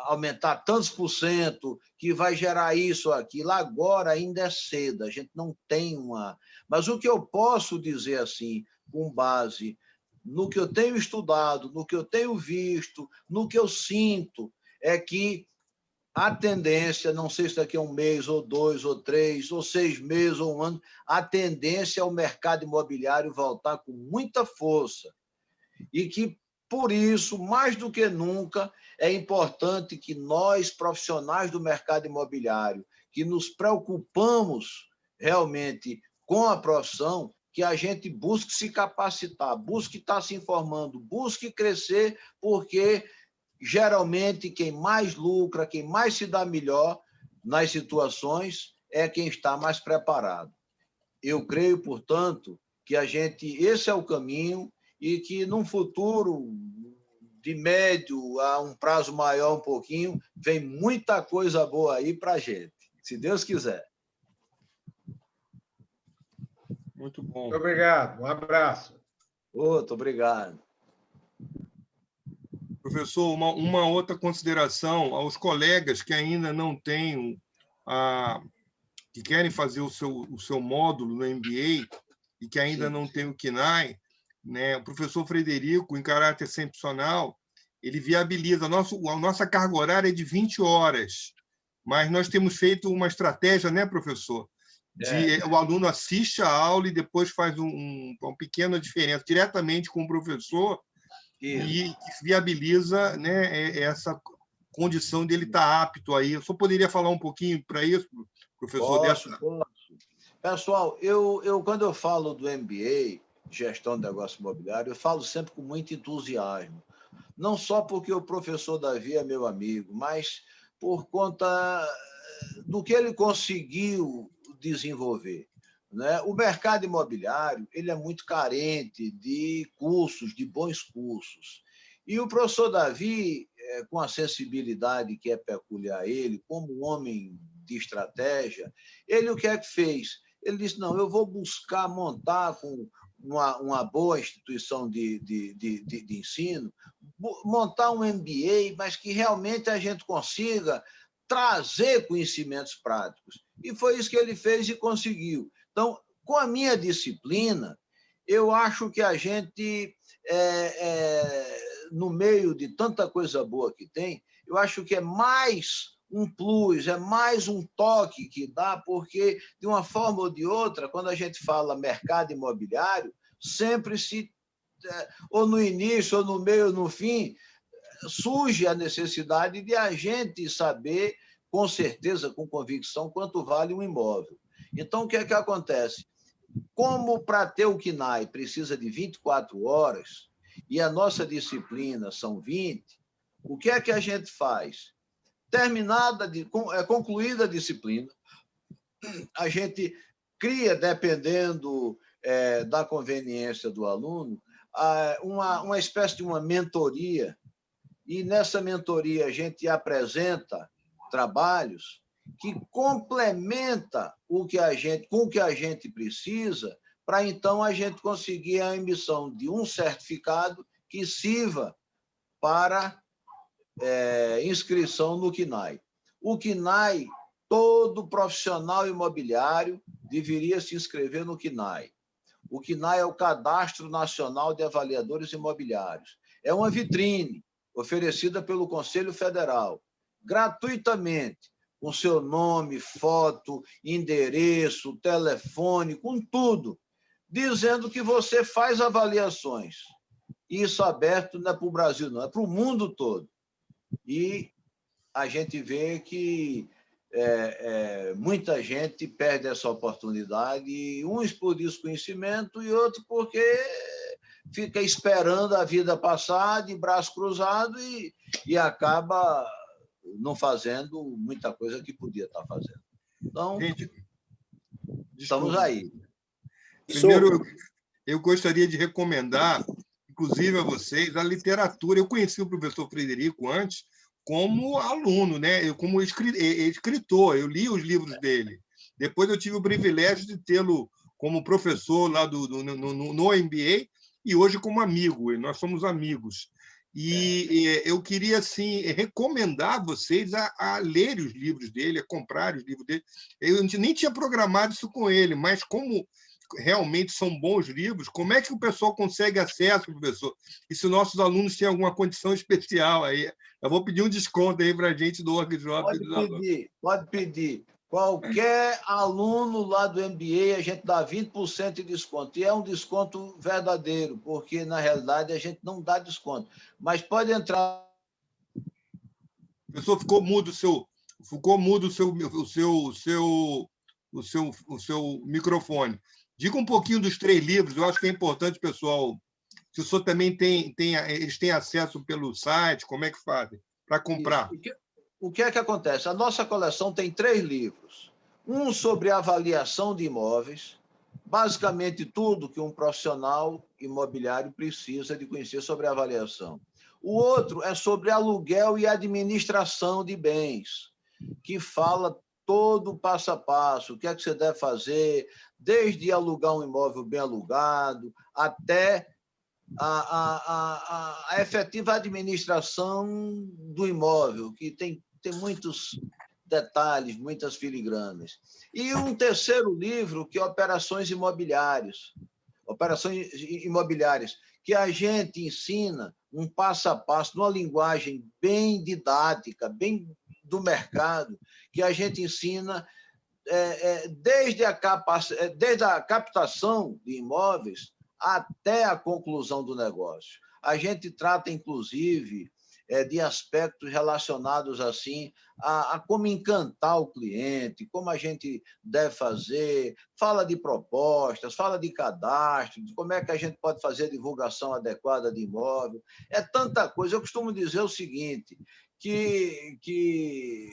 aumentar tantos por cento, que vai gerar isso ou aquilo, agora ainda é cedo, a gente não tem uma... Mas o que eu posso dizer assim, com base no que eu tenho estudado, no que eu tenho visto, no que eu sinto, é que a tendência, não sei se daqui a 1 mês, ou 2, ou 3, ou 6 meses, ou 1 ano, a tendência é o mercado imobiliário voltar com muita força. E que, por isso, mais do que nunca, é importante que nós, profissionais do mercado imobiliário, que nos preocupamos realmente com a profissão, que a gente busque se capacitar, busque estar se informando, busque crescer, porque geralmente quem mais lucra, quem mais se dá melhor nas situações é quem está mais preparado. Eu creio, portanto, que esse é o caminho e que num futuro de médio a um prazo maior um pouquinho, vem muita coisa boa aí para a gente, se Deus quiser. Muito bom. Muito obrigado. Um abraço. Muito obrigado. Professor, uma outra consideração aos colegas que ainda não têm, que querem fazer o seu módulo no MBA e que ainda não têm o KNAI, né? O professor Frederico, em caráter excepcional, ele viabiliza. A nossa carga horária é de 20 horas, mas nós temos feito uma estratégia, né, professor? O aluno assiste a aula e depois faz uma pequena diferença diretamente com o professor e viabiliza, né, essa condição dele estar apto aí. Eu só poderia falar um pouquinho para isso, professor? Posso. Pessoal, quando eu falo do MBA, Gestão de Negócio Imobiliário, eu falo sempre com muito entusiasmo. Não só porque o professor Davi é meu amigo, mas por conta do que ele conseguiu desenvolver, né? O mercado imobiliário ele é muito carente de cursos, de bons cursos. E o professor Davi, com a sensibilidade que é peculiar a ele, como um homem de estratégia, ele o que é que fez? Ele disse, não, eu vou buscar montar com uma boa instituição de ensino, montar um MBA, mas que realmente a gente consiga trazer conhecimentos práticos. E foi isso que ele fez e conseguiu. Então, com a minha disciplina, eu acho que a gente, no meio de tanta coisa boa que tem, eu acho que é mais um plus, é mais um toque que dá, porque, de uma forma ou de outra, quando a gente fala mercado imobiliário, sempre ou no início, ou no meio, ou no fim, surge a necessidade de a gente saber, com certeza, com convicção, quanto vale um imóvel. Então, o que é que acontece? Como para ter o KNAI precisa de 24 horas, e a nossa disciplina são 20, o que é que a gente faz? Concluída a disciplina, a gente cria, dependendo da conveniência do aluno, uma espécie de uma mentoria, e nessa mentoria a gente apresenta trabalhos que complementa com o que a gente precisa, para então a gente conseguir a emissão de um certificado que sirva para inscrição no KNAI. O KNAI, todo profissional imobiliário deveria se inscrever no KNAI. O KNAI é o Cadastro Nacional de Avaliadores Imobiliários. É uma vitrine oferecida pelo Conselho Federal, gratuitamente, com seu nome, foto, endereço, telefone, com tudo, dizendo que você faz avaliações. Isso aberto não é para o Brasil, não, é para o mundo todo. E a gente vê que muita gente perde essa oportunidade, uns por desconhecimento e outros porque fica esperando a vida passar de braço cruzado e acaba não fazendo muita coisa que podia estar fazendo. Então, Gente, estamos aí. Primeiro, eu gostaria de recomendar, inclusive a vocês, a literatura. Eu conheci o professor Frederico antes como aluno, né? Eu como escritor, eu li os livros dele. Depois eu tive o privilégio de tê-lo como professor lá no MBA e hoje como amigo, e nós somos amigos. E eu queria assim, recomendar vocês a lerem os livros dele, a comprarem os livros dele. Eu nem tinha programado isso com ele, mas como realmente são bons livros, como é que o pessoal consegue acesso, professor? E se nossos alunos têm alguma condição especial aí? Eu vou pedir um desconto aí para a gente do workshop. Pode pedir. Qualquer aluno lá do MBA, a gente dá 20% de desconto. E é um desconto verdadeiro, porque, na realidade, a gente não dá desconto. Mas pode entrar... Professor, ficou mudo o seu microfone. Diga um pouquinho dos 3 livros, eu acho que é importante, pessoal. Se o senhor também eles têm acesso pelo site, como é que fazem para comprar? O que é que acontece? A nossa coleção tem 3 livros. Um sobre avaliação de imóveis, basicamente tudo que um profissional imobiliário precisa de conhecer sobre avaliação. O outro é sobre aluguel e administração de bens, que fala todo o passo a passo, o que é que você deve fazer, desde alugar um imóvel bem alugado até a efetiva administração do imóvel, que tem muitos detalhes, muitas filigranas. E um terceiro livro, que é Operações Imobiliárias, que a gente ensina um passo a passo, numa linguagem bem didática, bem do mercado, que a gente ensina desde a captação de imóveis até a conclusão do negócio. A gente trata, inclusive, de aspectos relacionados assim a como encantar o cliente, como a gente deve fazer, fala de propostas, fala de cadastro, de como é que a gente pode fazer a divulgação adequada de imóvel. É tanta coisa. Eu costumo dizer o seguinte, que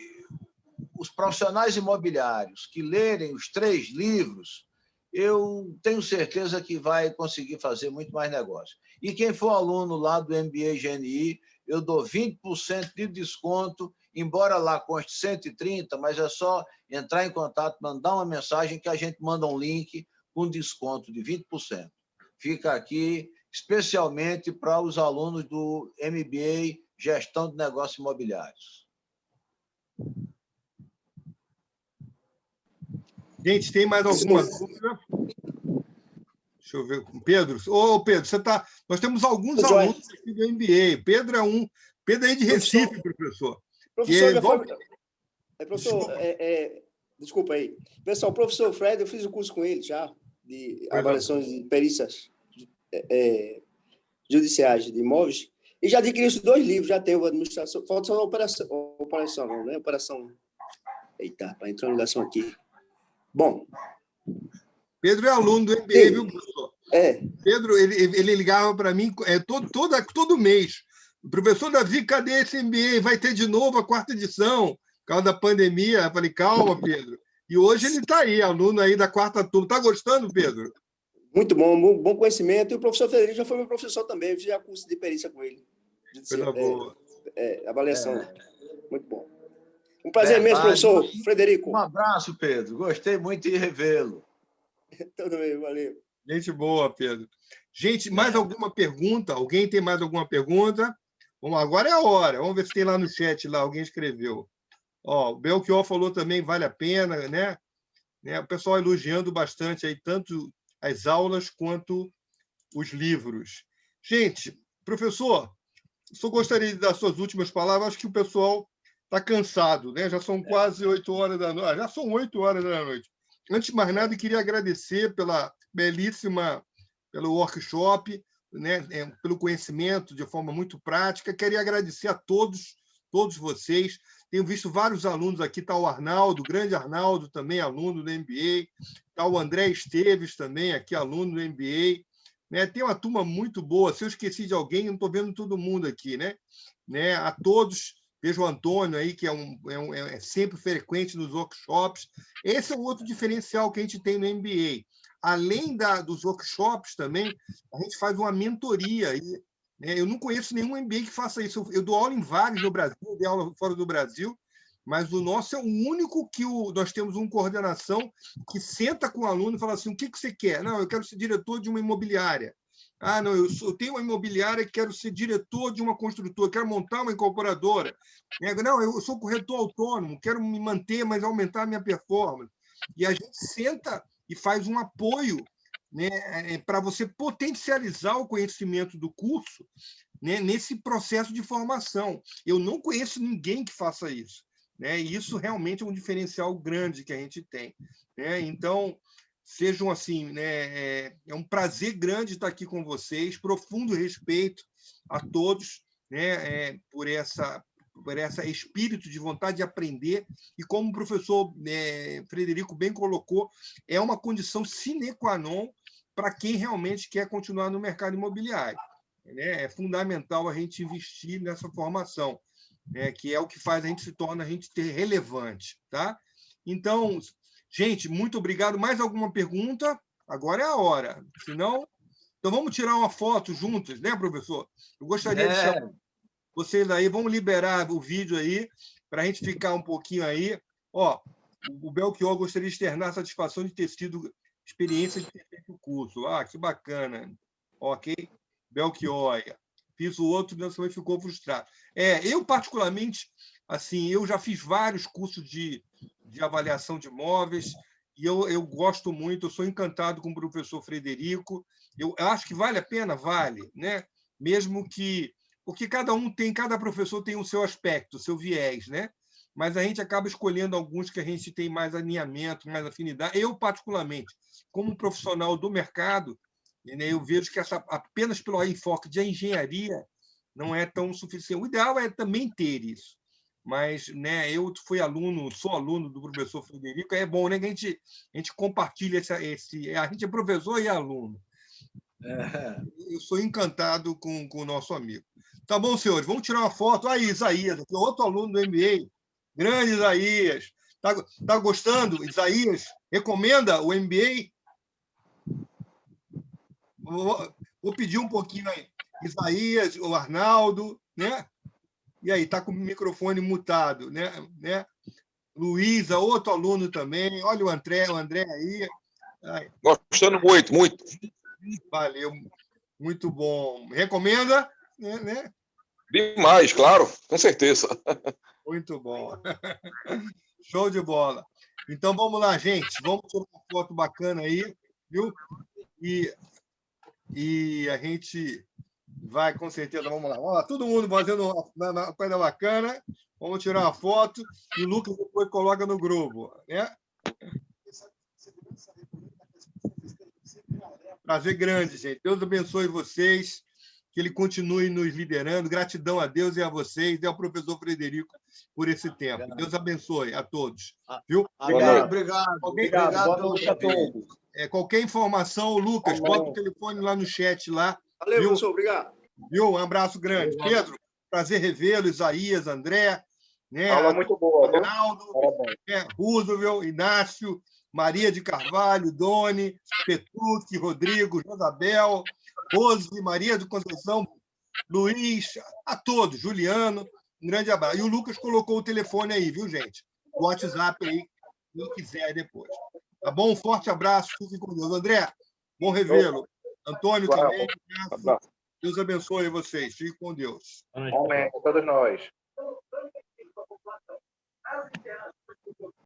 os profissionais imobiliários que lerem os 3 livros, eu tenho certeza que vai conseguir fazer muito mais negócio. E quem for aluno lá do MBA GNI, eu dou 20% de desconto, embora lá conste 130, mas é só entrar em contato, mandar uma mensagem que a gente manda um link com desconto de 20%. Fica aqui especialmente para os alunos do MBA Gestão de Negócios Imobiliários. Gente, tem mais alguma dúvida? Deixa eu ver. Pedro, Pedro, você está... Nós temos alguns alunos aqui do MBA. Pedro é um. Pedro é de Recife, professor. Professor, desculpa aí. Pessoal, o professor Fred, eu fiz o curso com ele já, de avaliações de perícias judiciais de imóveis, e já adquiri os 2 livros, já tenho a administração, falta só a operação, não, né? Operação... Eita, entrou uma ligação aqui. Bom. Pedro é aluno do MBA, viu, professor? Pedro, ele ligava para mim todo mês. Professor Davi, cadê esse MBA? Vai ter de novo a 4ª edição, por causa da pandemia. Eu falei, calma, Pedro. E hoje ele está aí, aluno aí da 4ª turma. Está gostando, Pedro? Muito bom, bom conhecimento. E o professor Federico já foi meu professor também. Eu fiz já curso de perícia com ele. Boa. Avaliação. Muito bom. Um prazer imenso, professor Frederico. Um abraço, Pedro. Gostei muito de revê-lo. Tudo bem, valeu. Gente boa, Pedro. Gente, mais alguma pergunta? Alguém tem mais alguma pergunta? Vamos lá, agora é a hora. Vamos ver se tem lá no chat, lá alguém escreveu. O Belchior falou também, vale a pena, né? O pessoal elogiando bastante aí, tanto as aulas quanto os livros. Gente, professor, só gostaria de dar suas últimas palavras. Acho que o pessoal está cansado, né? Já são quase 8 horas da noite. Já são 8 horas da noite. Antes de mais nada, eu queria agradecer pelo workshop, né? Pelo conhecimento de forma muito prática. Queria agradecer a todos vocês. Tenho visto vários alunos aqui, está o Arnaldo, o grande Arnaldo, também aluno do MBA, está o André Esteves também, aqui aluno do MBA. Né? Tem uma turma muito boa. Se eu esqueci de alguém, eu não estou vendo todo mundo aqui. Né? A todos Vejo o Antônio aí, que é sempre frequente nos workshops. Esse é um outro diferencial que a gente tem no MBA. Além dos workshops também, a gente faz uma mentoria. Eu não conheço nenhum MBA que faça isso. Eu dou aula em vários no Brasil, dou aula fora do Brasil, mas o nosso é o único que nós temos uma coordenação que senta com o aluno e fala assim, o que você quer? Não, eu quero ser diretor de uma imobiliária. Ah, não, eu tenho uma imobiliária e quero ser diretor de uma construtora, quero montar uma incorporadora. Não, eu sou corretor autônomo, quero me manter, mas aumentar a minha performance. E a gente senta e faz um apoio, né, para você potencializar o conhecimento do curso, né, nesse processo de formação. Eu não conheço ninguém que faça isso, né? E isso realmente é um diferencial grande que a gente tem, né? Então, sejam assim, né? É um prazer grande estar aqui com vocês, profundo respeito a todos, né? Por esse espírito de vontade de aprender, e como o professor Frederico bem colocou, é uma condição sine qua non para quem realmente quer continuar no mercado imobiliário, né? É fundamental a gente investir nessa formação, né? Que é o que faz a gente ter relevante, tá? Então, gente, muito obrigado. Mais alguma pergunta? Agora é a hora. Senão, então vamos tirar uma foto juntos, né, professor? Eu gostaria de chamar vocês aí, vamos liberar o vídeo aí, para a gente ficar um pouquinho aí. Ó, o Belchior gostaria de externar a satisfação de ter sido experiência de ter feito o curso. Ah, que bacana. Ok? Belchior. Fiz o outro, mas também ficou frustrado. Eu, particularmente, assim, eu já fiz vários cursos de avaliação de imóveis, e eu gosto muito, eu sou encantado com o professor Frederico. Eu acho que vale a pena, vale, né? Mesmo que... Porque cada professor tem o seu aspecto, o seu viés, né? Mas a gente acaba escolhendo alguns que a gente tem mais alinhamento, mais afinidade. Eu, particularmente, como profissional do mercado, né, eu vejo que apenas pelo enfoque de engenharia não é tão suficiente. O ideal é também ter isso. Mas, né, eu sou aluno do professor Frederico, é bom, né, que a gente compartilha a gente é professor e aluno. Eu sou encantado com o nosso amigo. Tá bom, senhores, vamos tirar uma foto. Aí, Isaías, aqui, outro aluno do MBA. Grande Isaías. Tá gostando, Isaías? Recomenda o MBA? Vou pedir um pouquinho aí. Isaías, o Arnaldo, né? E aí, está com o microfone mutado, né? Luísa, outro aluno também. Olha o André aí. Gostando muito, muito. Valeu, muito bom. Recomenda? Né? Demais, claro, com certeza. Muito bom. Show de bola. Então, vamos lá, gente. Vamos tirar uma foto bacana aí, viu? E a gente vai, com certeza, vamos lá. Ó, todo mundo fazendo uma coisa bacana. Vamos tirar uma foto e o Lucas depois coloca no grupo, né? Prazer grande, gente. Deus abençoe vocês, que ele continue nos liderando. Gratidão a Deus e a vocês e ao professor Frederico por esse tempo. Deus abençoe a todos. Viu? Obrigado. Boa noite a todos. Qualquer informação, Lucas, bota o telefone lá no chat. Lá, valeu, viu? professor. Obrigado. Viu? Um abraço grande. Pedro, prazer revê-lo. Isaías, André. Né? Aula muito boa. Ronaldo, Roosevelt, Inácio, Maria de Carvalho, Doni, Petrucci, Rodrigo, Josabel, Rose, Maria de Conceição, Luiz, a todos, Juliano, um grande abraço. E o Lucas colocou o telefone aí, viu, gente? O WhatsApp aí, quem quiser depois. Tá bom? Um forte abraço, fiquem com Deus. André, bom revê-lo. Antônio também, Deus abençoe vocês. Fiquem com Deus. Amém. Todos nós.